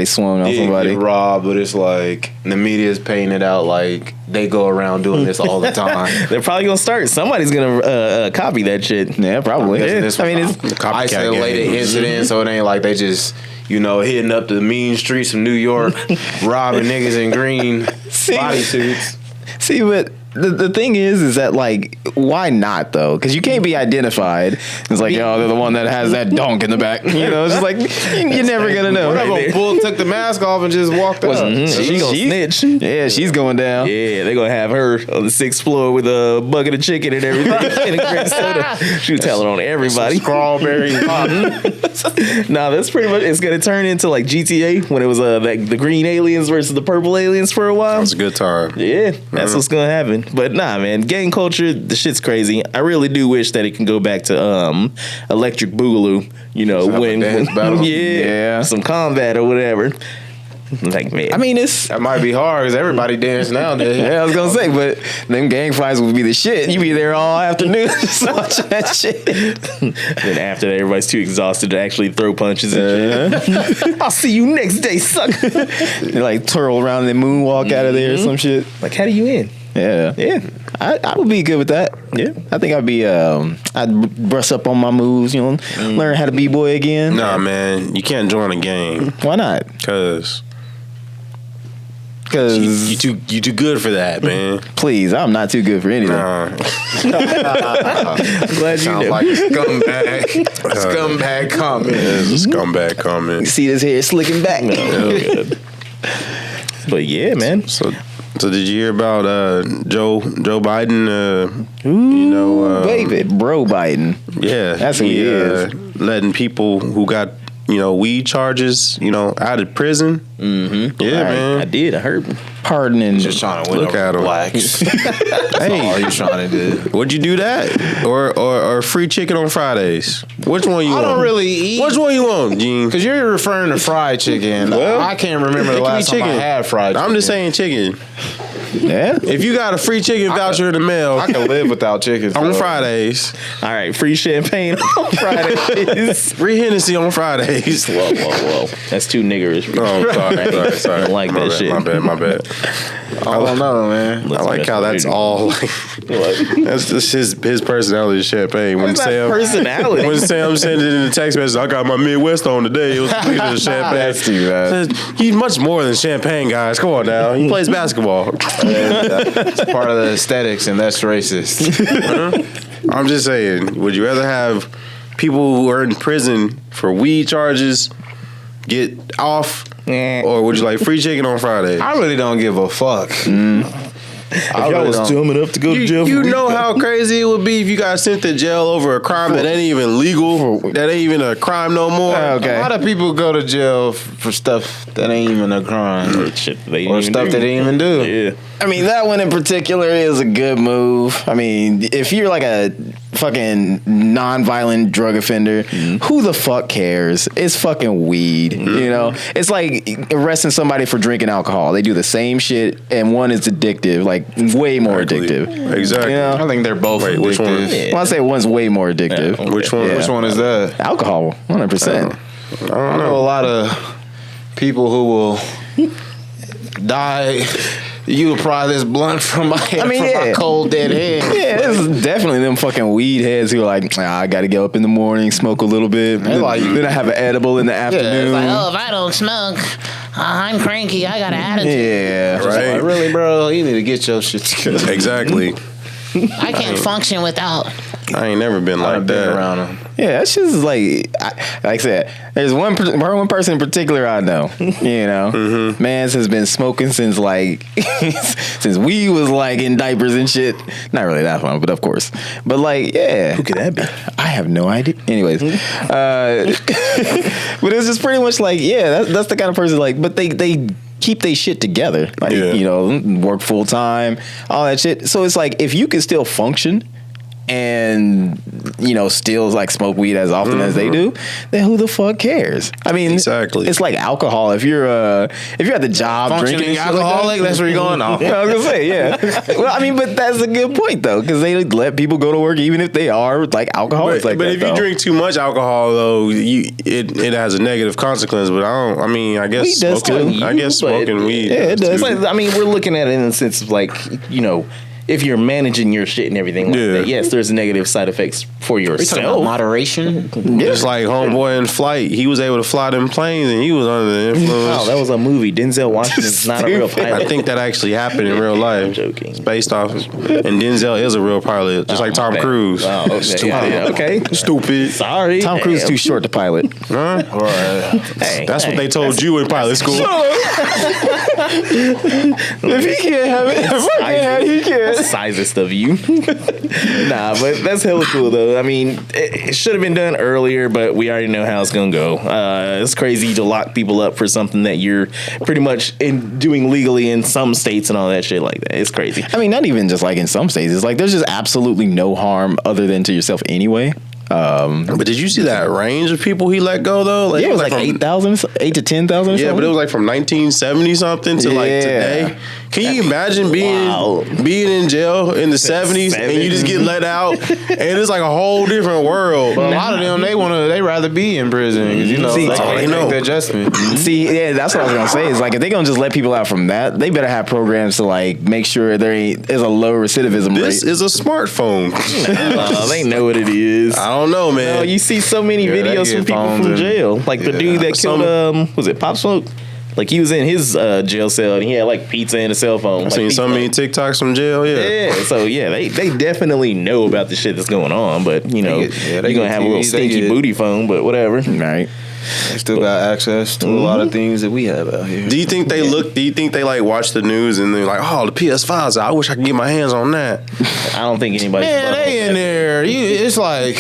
swung on did somebody. get robbed, but it's like the media's painting it out like they go around doing this all the time. They're probably gonna start. Somebody's gonna copy that shit. Yeah, probably. Guessing this I mean, was it's copycat isolated gang. incident, so it ain't like they just hitting up the mean streets of New York, robbing niggas in green bodysuits. see, but the thing is that like, why not though? Because you can't be identified. It's like, they're the one that has that donk in the back. It's just like you're never gonna know. One of them bull took the mask off and just walked out. She gonna snitch. Yeah, she's going down. Yeah, they're gonna have her on the 6th floor with a bucket of chicken and everything and a great soda. She was telling on everybody. Strawberry pop. Nah, that's pretty much. It's gonna turn into like GTA when it was the green aliens versus the purple aliens for a while. it's a good time. Yeah, that's what's gonna happen. But nah, man, gang culture, the shit's crazy. I really do wish that it can go back to Electric Boogaloo. When dance battle? yeah, some combat or whatever. Like, man, I mean, it's. That might be hard because everybody dance nowadays. Yeah, I was gonna say, but them gang fights would be the shit. You be there all afternoon just watching that shit. then after that, everybody's too exhausted to actually throw punches and shit. I'll see you next day, sucker. They like twirl around and then moonwalk out of there or some shit. Like, how do you in? Yeah. I would be good with that. Yeah. I think I'd be I'd brush up on my moves, learn how to b-boy again. Nah, man, you can't join a gang Why not? because Because you too good for that, man. please, I'm not too good for anything. Nah. I'm glad you Sounds know. like a scumbag. A scumbag comment. It's a scumbag comment. See this hair slicking back. But yeah, man. So did you hear about Joe Biden? Baby, bro Biden. Yeah, That's who he is. Letting people who got weed charges, out of prison. Mm-hmm. Yeah, man. I did. I heard. Pardoning. Just trying to win Look over at 'em. blacks. Hey, All you trying to do? would you do that, or free chicken on Fridays? Which one you I want? don't really eat. Which one you want, Gene? Because you're referring to fried chicken. Well, I can't remember it the could be last time I chicken. had fried chicken. I'm just saying chicken. Yeah. If you got a free chicken voucher in the mail I can live without chicken. on Fridays, All right, free champagne on Fridays. free Hennessy on Fridays. Whoa. That's too niggerish. Oh, sorry. I don't like My that bad, shit. My bad. I don't know, man. I like how that's all. Like, that's just his personality, champagne. When That's not Sam, personality. when Sam sent it in the text message, I got my Midwest on today. It was completed as champagne. That's too bad. He's much more than champagne, guys. Come on now. He plays basketball. It's part of the aesthetics, and that's racist. I'm just saying, would you rather have people who are in prison for weed charges get off, or would you like free chicken on Friday? I really don't give a fuck. If y'all was dumb enough to go to jail, You for know how crazy it would be if you got sent to jail over a crime that ain't even legal, that ain't even a crime no more. Okay. A lot of people go to jail for stuff that ain't even a crime. shit they Or stuff they didn't even do. Yeah. I mean, that one in particular is a good move. I mean, if you're like a fucking non-violent drug offender, who the fuck cares? It's fucking weed, you know? It's like arresting somebody for drinking alcohol. They do the same shit, and one is addictive, like way more addictive. Exactly. You know? I think they're both addictive. Which one? Well, I say one's way more addictive. Yeah. Which one? Yeah. Which one is that? Alcohol, 100%. I know a lot of people who will die. You would pry this blunt from my head, my cold dead hand. Yeah, it's definitely them fucking weed heads who are like, I gotta get up in the morning, smoke a little bit, then I have an edible in the afternoon. It's like, oh, if I don't smoke, I'm cranky. I got an attitude. Yeah, Right. Like, really, bro? You need to get your shit together. Exactly. I can't function without. I ain't never been like that. Around them. Yeah, that's just like I said. There's one person in particular I know. You know, Mans has been smoking since like since we was like in diapers and shit. Not really that fun, but of course. But like, yeah, Who could that be? I have no idea. Anyways, but it's just pretty much like, yeah, that's the kind of person like. But they keep their shit together, like you know, work full time, all that shit. So it's like if you can still function and you know still like smoke weed as often as they do, then who the fuck cares? I mean, exactly. It's like alcohol. If you're at the job Functioning drinking alcoholic, like that's where you're going on. I was gonna say, yeah. Well, I mean, but that's a good point though, because they let people go to work even if they are like alcoholics. But if you drink too much alcohol, though, it has a negative consequence. But I guess Weed does smoking. too. I guess smoking weed. Yeah, it does. But, I mean, we're looking at it in the sense of like, you know, if you're managing your shit and everything like that, yes, there's negative side effects for yourself. Moderation. Just like homeboy in flight, he was able to fly them planes, and he was under the influence. Oh, that was a movie. Denzel Washington's not a real pilot. I think that actually happened in real life. I'm joking. It's based off, and Denzel is a real pilot, just like Tom Cruise. Oh, okay. Stupid. Okay. Stupid. Sorry. Tom Cruise too short to pilot. Huh? Hey, That's what they told you in pilot school. If he can't have it, if I can't have it, he can't. Sizest of you. Nah, but that's hella cool though. I mean, it should have been done earlier, but we already know how it's gonna go. It's crazy to lock people up for something that you're pretty much doing legally in some states and all that shit like that. It's crazy. I mean, not even just like in some states. It's like there's just absolutely no harm other than to yourself anyway. But did you see that range of people he let go though? Like, yeah, it was like 8,000, 8 to 10,000. Yeah, but it was like from 1970 something to like today. Can you imagine being in jail in the 70s and you just get let out and it's like a whole different world? But a lot of them they rather be in prison because you know they can't make the adjustment. See, yeah, that's what I was gonna say. Is like if they gonna just let people out from that, they better have programs to like make sure there's a low recidivism rate. This is a smartphone. They know what it is. I don't know, man. No, you see so many videos from people from jail. Like the dude that killed was it Pop Smoke? Like he was in his jail cell and he had like pizza and a cell phone. I've seen so many TikToks from jail. Yeah. So yeah, they definitely know about the shit that's going on. But you know, you're gonna have a little stinky booty phone. But whatever, right? They still got access to a lot of things that we have out here. Do you think they like watch the news and they're like, oh, the PS5's out. I wish I could get my hands on that. I don't think anybody. Man, they in there. It's like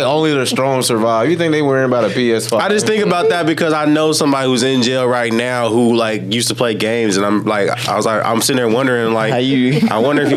only the strong survive. You think they worrying about a PS5? I just think about that because I know somebody who's in jail right now who like used to play games, and I'm sitting there wondering like, I wonder if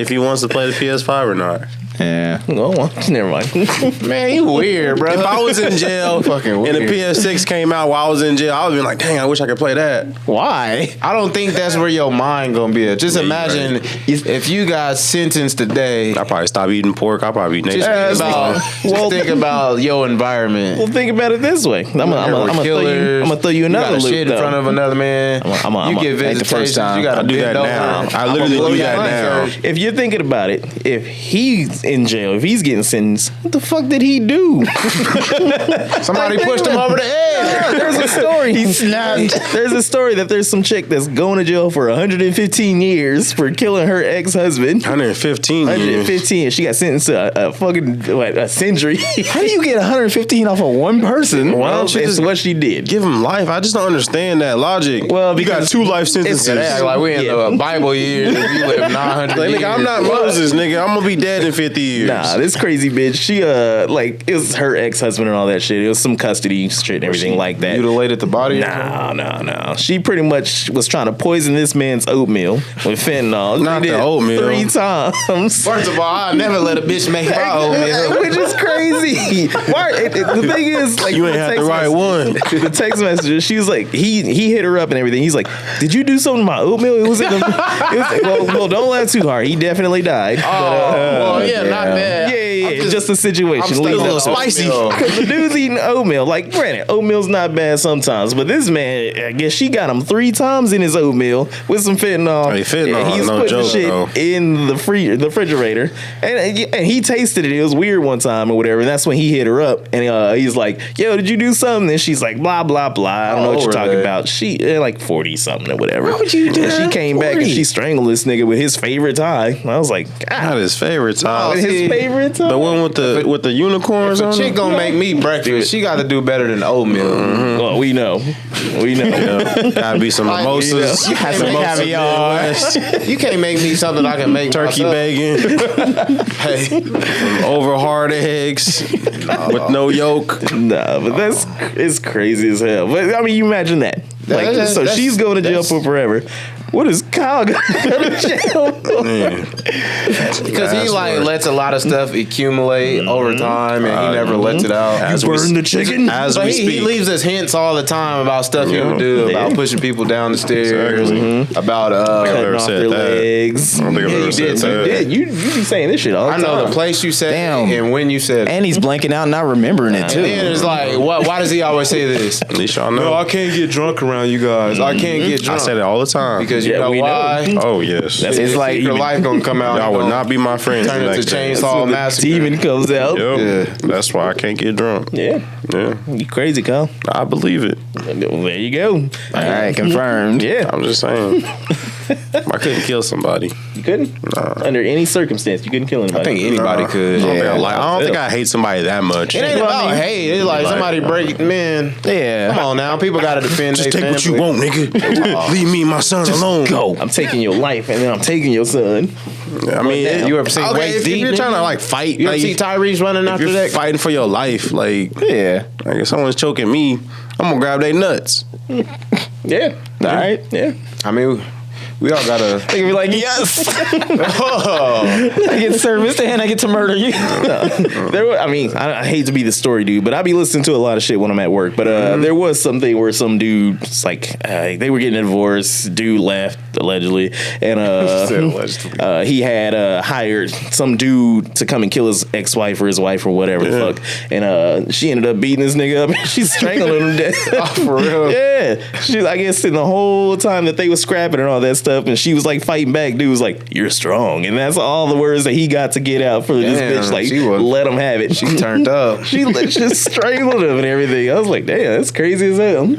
he wants to play the PS5 or not. Yeah. Oh, well, never mind. Man, you weird, bro. If I was in jail and the PS6 came out while I was in jail, I would be like, dang, I wish I could play that. Why? I don't think that's where your mind gonna be at. Just imagine if you got sentenced today. I'd probably stop eating pork. I'd probably be naked. Just think about your environment. Well, think about it this way. I'm gonna throw you another loop. Shit in front of another man. You get visitations. You gotta do that now. I literally do that now. If you're thinking about it, if he's in jail, if he's getting sentenced, what the fuck did he do? Somebody pushed him over the edge. Yeah, there's a story. He snapped. There's a story that there's some chick that's going to jail for 115 years for killing her ex-husband. 115 years. 115. She got sentenced to a century. How do you get 115 off of one person? Well, it's what she did. Give him life. I just don't understand that logic. Well, you got 2 life sentences. Like we in the Bible years. If you live 900 like, years. nigga, I'm not Moses, nigga. I'm gonna be dead in 15 50 years. Nah, this crazy bitch. She like it was her ex-husband and all that shit. It was some custody shit and everything like that. Mutilated the body? No. She pretty much was trying to poison this man's oatmeal with fentanyl. Not the oatmeal. 3 times. First of all, I never let a bitch make my oatmeal. Which is crazy. The thing is, like, You ain't had the right one. The text message, she was like, he hit her up and everything. He's like, did you do something to my oatmeal? It was in the. Well, don't laugh too hard. He definitely died. Not that. Yeah. It's just a situation. I'm still a little spicy. oatmeal. Because the dude's eating oatmeal. Like, granted, oatmeal's not bad sometimes, but this man, I guess she got him 3 times in his oatmeal with some fentanyl. Hey, fentanyl, and he's no putting joke, the shit though. in the refrigerator. And he tasted it. It was weird one time or whatever. And that's when he hit her up. And he's like, yo, did you do something? And she's like, blah, blah, blah. I don't know what you're talking about. She, like 40 something or whatever. Why would you do and that? she came back and she strangled this nigga with his favorite tie. I was like, God. Not his favorite time. His favorite tie? The one with the unicorns If on a chick it. gonna make me breakfast, she got to do better than oatmeal. Well, we know. Gotta be some mimosas. You can't some make caviar. You can't make me something I can make Turkey myself. bacon. Hey, Some over hard eggs with no yolk. Nah, but it's crazy as hell. But I mean, you imagine that. Like, so she's going to jail for forever. What is Kyle going to jail for? because he like lets a lot of stuff accumulate over time, and he never lets it out. As we- Burn the chicken? As But we he speak. leaves us hints all the time about stuff he would do, about pushing people down the stairs, about Cutting ever off said their that. legs. I don't think I've ever said that. You be saying this shit all the I time. know the place you said Damn. it and when you said it. And he's blanking out, not remembering it too. And then it's like, why does he always say this? At least y'all know. No, I can't get drunk around you guys. I can't get I drunk. said it all the time. Because you Yeah, know we know. why? Oh yes. It's like your life gonna come out. Y'all would not be my friends. turn like into that. Chainsaw Massacre. Demon comes out. Yep. Yeah. That's why I can't get drunk. Yeah. Yeah. You crazy, Kyle. I believe it. There you go. All right, confirmed. Yeah. I'm just saying. I couldn't kill somebody. You couldn't? Under any circumstance, you couldn't kill anybody. I think anybody could. I don't think I hate somebody that much. It ain't about hate. It's like somebody break. Man, Yeah. come on now. People got to defend Just their take what you family. want, nigga. Leave me and my son alone. Go. I'm taking your life and then I'm taking your son. I mean, You ever seen okay, Waist if Deep, you're trying to nigga? like fight, You ever like, see Tyrese running if after you're that? fighting for your life, like Yeah. if someone's choking me, I'm gonna grab their nuts. Yeah. All right. Yeah. I mean, we all gotta. They can be like, yes. I get service and I get to murder you. I hate to be the story dude, but I be listening to a lot of shit when I'm at work. But there was something where some dude, like, they were getting a divorce. Dude left allegedly, and he had hired some dude to come and kill his ex-wife or his wife or whatever the fuck. And she ended up beating this nigga up. And she strangled him to death. Oh, for real? Yeah. She, I guess, in the whole time that they was scrapping and all that stuff, and she was like fighting back. Dude was like, "You're strong," and that's all the words that he got to get out for this Damn, bitch. Like, she was- let him have it. She turned up. She just strangled him and everything. I was like, damn, that's crazy as hell.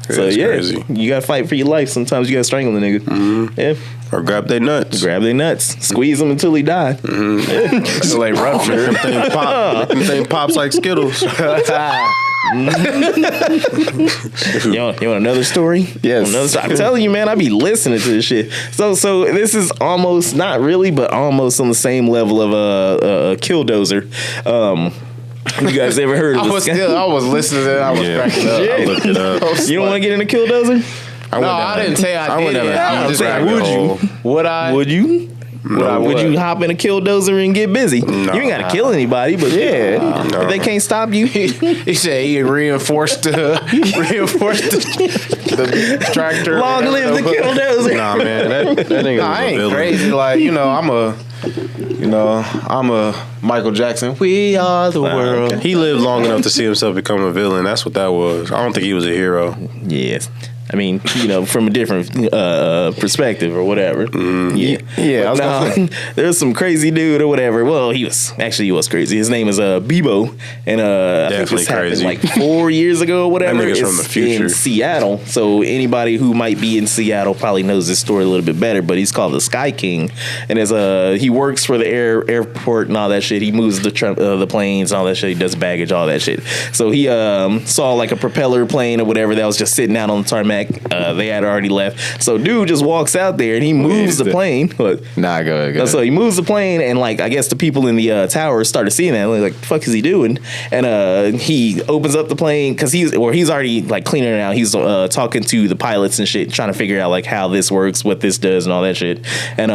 So That's yeah, crazy. you gotta fight for your life. Sometimes you gotta strangle the nigga. Yeah, Or grab their nuts. grab their nuts, squeeze them until he died. Until they rupture. Them thing pops like Skittles. You want another story? Yes. Another story? I'm telling you, man, I be listening to this shit. So this is almost, not really, but almost on the same level of a Killdozer. You guys ever heard of I this? was listening to it. I was cracking up. I looked it up. You don't want to get into Killdozer? No, I didn't say I would did. never. I just saying, rabbit would you? hole. Would I? Would you? Would you hop in a Killdozer and get busy? You ain't got to kill anybody, but yeah, if they can't stop you. He said he reinforced the tractor. Long live the Killdozer. Nah, man, that nigga Nah, was I a ain't villain. crazy. Like, I'm a Michael Jackson. We are the world. He lived long enough to see himself become a villain. That's what that was. I don't think he was a hero. Yes. I mean, from a different perspective or whatever. Yeah. Yeah, I was gonna There's some crazy dude or whatever. Well, he was crazy. His name is Bebo, and I think Definitely this happened crazy. like 4 years ago or whatever. That nigga's from It's the future. in Seattle. So anybody who might be in Seattle probably knows this story a little bit better. But he's called the Sky King, and he works for the airport and all that shit. He moves the planes and all that shit. He does baggage, all that shit. So he saw like a propeller plane or whatever that was just sitting out on the tarmac. back. They had already left. So dude just walks out there and he moves the plane. What? Nah, go ahead. So he moves the plane, and like I guess the people in the tower started seeing that. Like, the fuck is he doing? And he opens up the plane because he's already like cleaning it out. He's talking to the pilots and shit, trying to figure out like how this works, what this does, and all that shit. And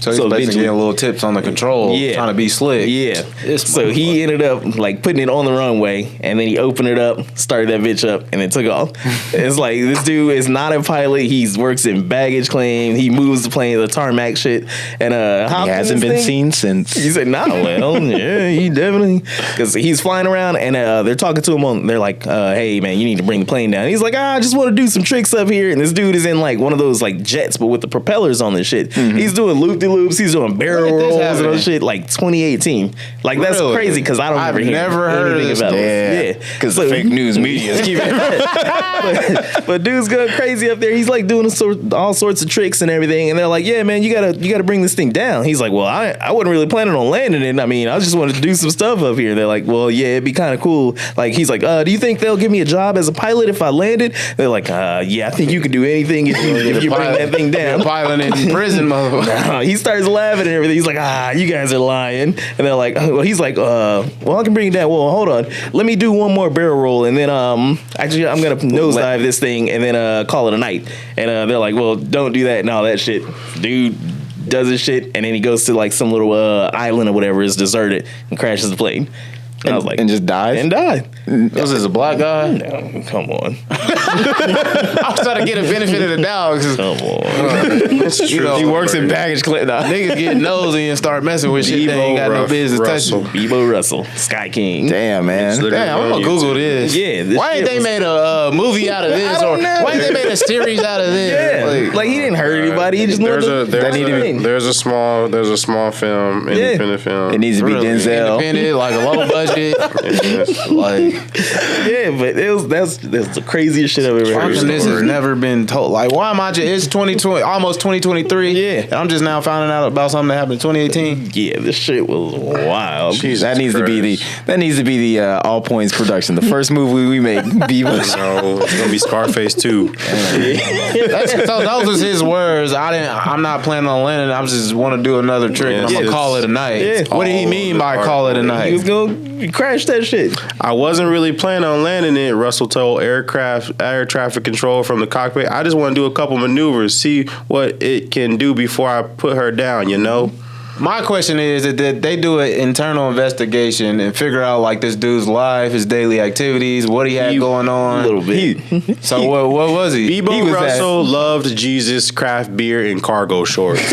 So he's basically getting little tips on the control, trying to be slick. Yeah. So he ended up like putting it on the runway, and then he opened it up, started that bitch up, and then took off. It's like this dude is not a pilot. He works in baggage claim. He moves the plane, the tarmac shit, and he hasn't been seen since. He said, "Nah, well, yeah, he definitely," because he's flying around, and they're talking to him they're like, "Hey, man, you need to bring the plane down." He's like, "I just want to do some tricks up here," and this dude is in like one of those like jets, but with the propellers on this shit. He's doing loop-de-loops. He's doing barrel rolls and all shit like 2018. Like that's crazy because I've never heard anything about it. Yeah, because the fake news media is keeping it. But dude's going crazy up there. He's like doing all sorts of tricks and everything. And they're like, "Yeah, man, you gotta bring this thing down." He's like, "Well, I wasn't really planning on landing it. I mean, I just wanted to do some stuff up here." They're like, "Well, yeah, it'd be kind of cool." Like he's like, "Do you think they'll give me a job as a pilot if I landed?" They're like, "Yeah, I think you can do anything if you bring that thing down." Pilot in prison, motherfucker. No, he starts laughing and everything. He's like, "You guys are lying." And they're like, well, he's like, "Well, I can bring it down. Well, hold on. Let me do one more barrel roll, and then actually I'm gonna nosedive this thing and then call it a night." And they're like, "Well, don't do that and all that shit." Dude does his shit, and then he goes to like some little island or whatever is deserted and crashes the plane. And I was like, and just died? And died. Was this a black guy? No, come on. I was trying to get a benefit of the doubt. Come on. You know, he works in baggage claim. Niggas get nosy and start messing with shit they ain't got no business touching. Bebo Russell, Sky King. Damn, man. Damn, I'm gonna Google this. Yeah. Why ain't they made a movie out of this? Or why ain't they made a series out of this? Yeah. Like he didn't hurt anybody. He just there's a small film, independent film. It needs to be Denzel. Independent, like a low budget. Like, yeah, but that's the craziest shit I've ever heard. This has never been told. Like, why am I just? It's 2020, almost 2023. Yeah, and I'm just now finding out about something that happened in 2018. Yeah, this shit was wild. That needs to be the All Points production. The first movie we make. Beavis. No, it's gonna be Scarface 2. So those was his words. I'm not planning on landing. I just want to do another trick. And I'm gonna call it a night. Yeah. What did he mean by call it a night? He was gonna crash that shit. I wasn't really planning on landing it. Russell told air traffic control from the cockpit, "I just want to do a couple maneuvers, see what it can do before I put her down, you know?" My question is that they do an internal investigation and figure out like this dude's life, his daily activities, what he had going on. A little bit. So what was he? Bebo Russell loved Jesus, craft beer, and cargo shorts.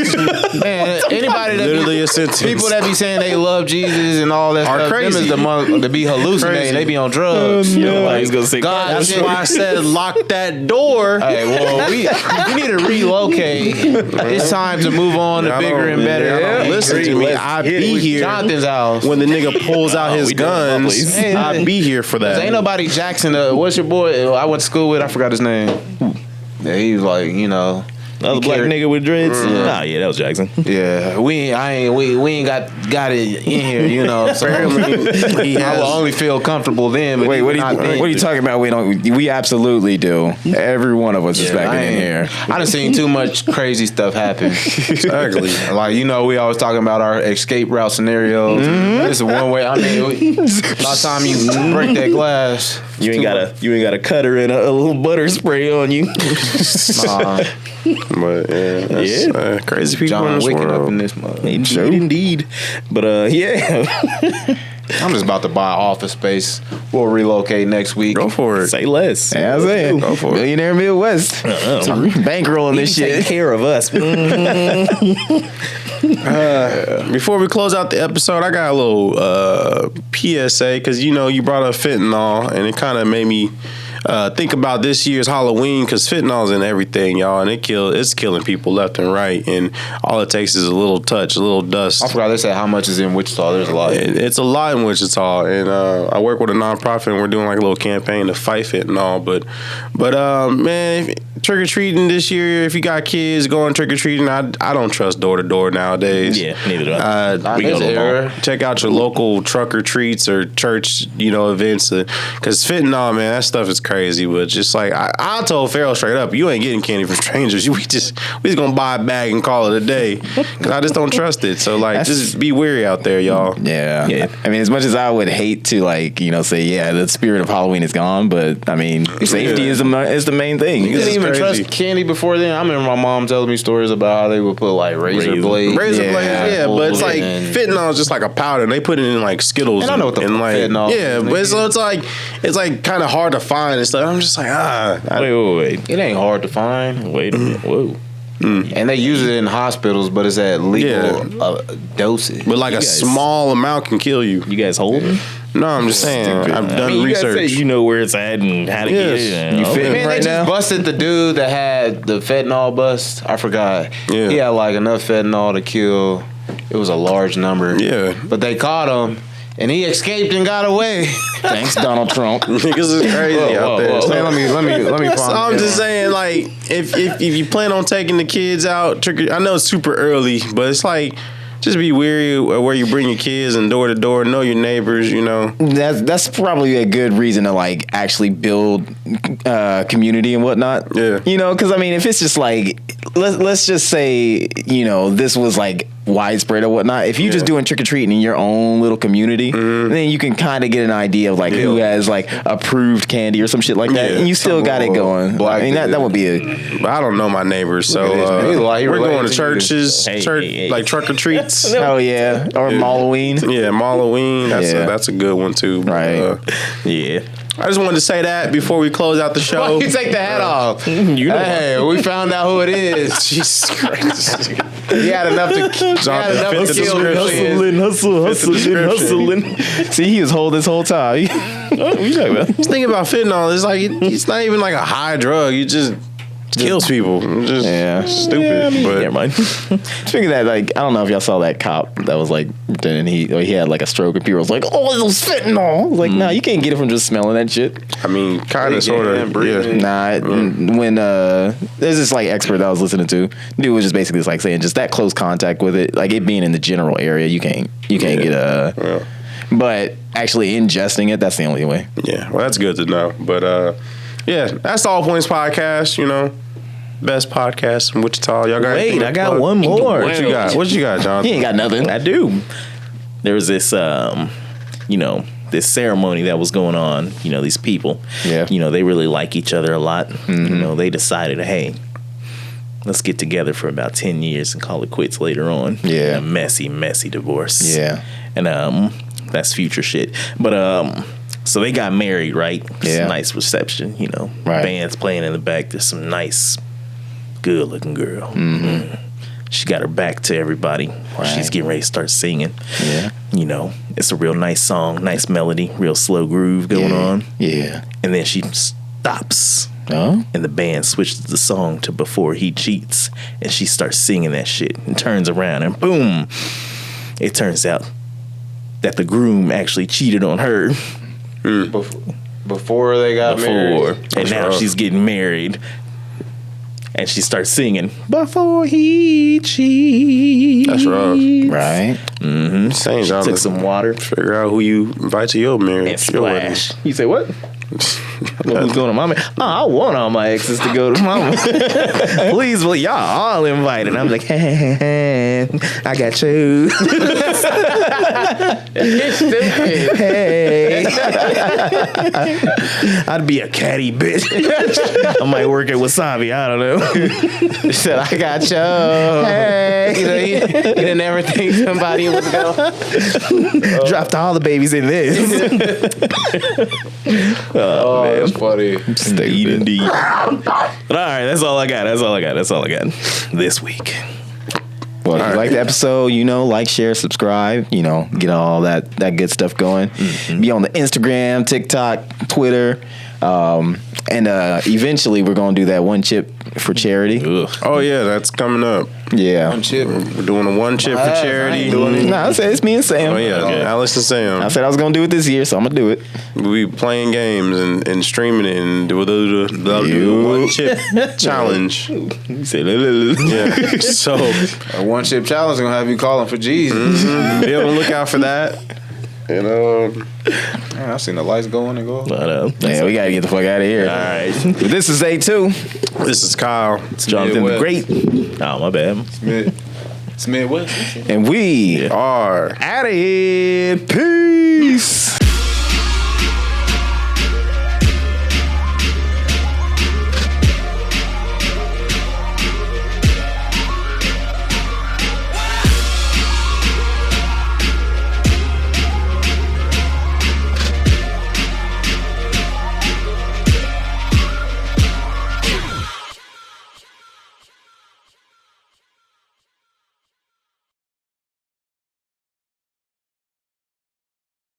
Man, anybody that Literally a sentence. People that be saying they love Jesus and all that are stuff, crazy. them is to be hallucinating. They be on drugs. Like he's gonna say, God, That's why I said lock that door. Hey, well, we need to relocate. It's time to move on to bigger and better. Listen to me. I be here. Jonathan's house. When the nigga pulls out his guns, I be here for that. Ain't nobody Jackson. What's your boy? I went to school with. I forgot his name. Yeah, he was like, that was black nigga with dreads. Nah, yeah, that was Jackson. Yeah, we ain't got it in here, So I will only feel comfortable then. But wait, what are you talking about? We absolutely do. Every one of us is back in here. I done seen too much crazy stuff happen. Exactly. Like we always talking about our escape route scenarios. This is one way. I mean, by the time you break that glass, you ain't got a cutter and a little butter spray on you. Nah. But that's crazy people John in this Wick world. up in this mother. Indeed. But yeah. I'm just about to buy office space. We'll relocate next week. Go for it. Say less. Yeah, I'm saying. Go for it. Millionaire Midwest. Bankrolling this shit. Take care of us. Before we close out the episode, I got a little PSA because you brought up fentanyl, and it kind of made me think about this year's Halloween because fentanyl's in everything, y'all, and it's killing people left and right, and all it takes is a little touch, a little dust. I forgot they said how much is in Wichita. There's a lot. It's a lot in Wichita, and I work with a nonprofit, and we're doing like a little campaign to fight fentanyl. But man, trick or treating this year. If you got kids going trick or treating, I don't trust door to door nowadays. Yeah, neither do I. We go to the mall. Check out your local truck or treats or church, events. Because fentanyl, man, that stuff is crazy. But just like I told Farrell straight up, you ain't getting candy from strangers. We just gonna buy a bag and call it a day. Because I just don't trust it. So like, just be wary out there, y'all. Yeah. I mean, as much as I would hate to say, yeah, the spirit of Halloween is gone, but I mean, safety is the main thing. You didn't even trust candy before then. I remember my mom telling me stories about how they would put like razor blades. But it's like fentanyl is just like a powder, and they put it in like Skittles. And I know what the fentanyl is. Yeah, but it's like kind of hard to find and stuff. I'm just like, Wait. It ain't hard to find. Wait a minute. Whoa. And they use it in hospitals, but it's at legal dosage. But like a small amount can kill you. You guys holding? No, I'm just saying. I've done you research. Guys say you know where it's at and how to get it. You fit Man, right they now? just busted the dude that had the fentanyl bust. I forgot. Yeah. He had like enough fentanyl to kill. It was a large number. Yeah. But they caught him, and he escaped and got away. Thanks, Donald Trump. Niggas is crazy out there. So let me find. So I'm just saying, like, if you plan on taking the kids out, I know it's super early, but it's like, just be wary of where you bring your kids and door to door. Know your neighbors. That's probably a good reason to like actually build community and whatnot. Yeah. Because I mean, if it's just like let's just say this was like widespread or whatnot. If you're just doing trick or treating in your own little community, then you can kind of get an idea of like who has like approved candy or some shit like that, and you still got it going. I mean, that would be But I don't know my neighbors, so we're going to churches, like trick or treats. Oh yeah, or Halloween. Yeah, Halloween. That's a good one too. Right. Yeah. I just wanted to say that before we close out the show. Why you take the hat off? Hey, we found out who it is. Jesus Christ. He had enough to kill. Hustling. See, he was whole this whole time. What you talking about? Just think about fentanyl. It's like it's not even like a high drug. You just kills people. Just stupid. But never mind. Speaking of that, like, I don't know if y'all saw that cop that was like, then he had like a stroke and people was like, oh, it was fentanyl. I was like, nah, you can't get it from just smelling that shit. I mean, kind of, sort of. Yeah. Nah, when there's this like expert that I was listening to, dude was just basically just like saying just that close contact with it, like it being in the general area, you can't get but actually ingesting it, that's the only way. Yeah, well, that's good to know. But yeah, that's the All Points Podcast. Best podcast in Wichita. Y'all got? Wait, I got one more. What you got? What you got, John? He ain't got nothing. I do. There was this, this ceremony that was going on. These people. Yeah. They really like each other a lot. Mm-hmm. They decided, hey, let's get together for about 10 years and call it quits later on. Yeah. A messy, messy divorce. Yeah. And that's future shit. But so they got married, right? It's a nice reception, Right. Bands playing in the back. There's some nice, good-looking girl. Mm-hmm. She got her back to everybody. Right. She's getting ready to start singing. Yeah. It's a real nice song, nice melody, real slow groove going on. Yeah. And then she stops. And the band switches the song to Before He Cheats. And she starts singing that shit and turns around and boom. It turns out that the groom actually cheated on her. Before they got married. And now she's getting married. And she starts singing Before He Cheats. That's rough. Right. Mm-hmm. Same, she took some water. Figure out who you invite to your marriage. And splash. You say what? Who's going to mama? Oh, I want all my exes to go to mama. Please, well, y'all all invited. I'm like, hey, I got you. Hey. I'd be a catty bitch. I might work at Wasabi. I don't know. He said, I got you. Hey. You didn't ever think somebody would go. Dropped all the babies in this. Oh, man. That's funny. Indeed. But all right, that's all I got this week. Well, if you like the episode, like, share, subscribe, get all that good stuff going. Mm-hmm. Be on the Instagram, TikTok, Twitter. And eventually we're going to do that one chip for charity. Oh, yeah, that's coming up. Yeah. One chip. We're doing a one chip for charity. Nah, I said it's me and Sam. Oh yeah, Alice and Sam. I said I was gonna do it this year, so I'm gonna do it. We playing games and streaming it and do the one chip challenge. Yeah. So A one chip challenge is gonna have you calling for Jesus. be on the lookout for that. And Man, I seen the lights go on and go. Yeah, we gotta get the fuck out of here. All right. This is A2. this is Kyle. It's Jonathan the Midwest. Great. Oh, my bad. It's Midwest. And we are out of here. Peace.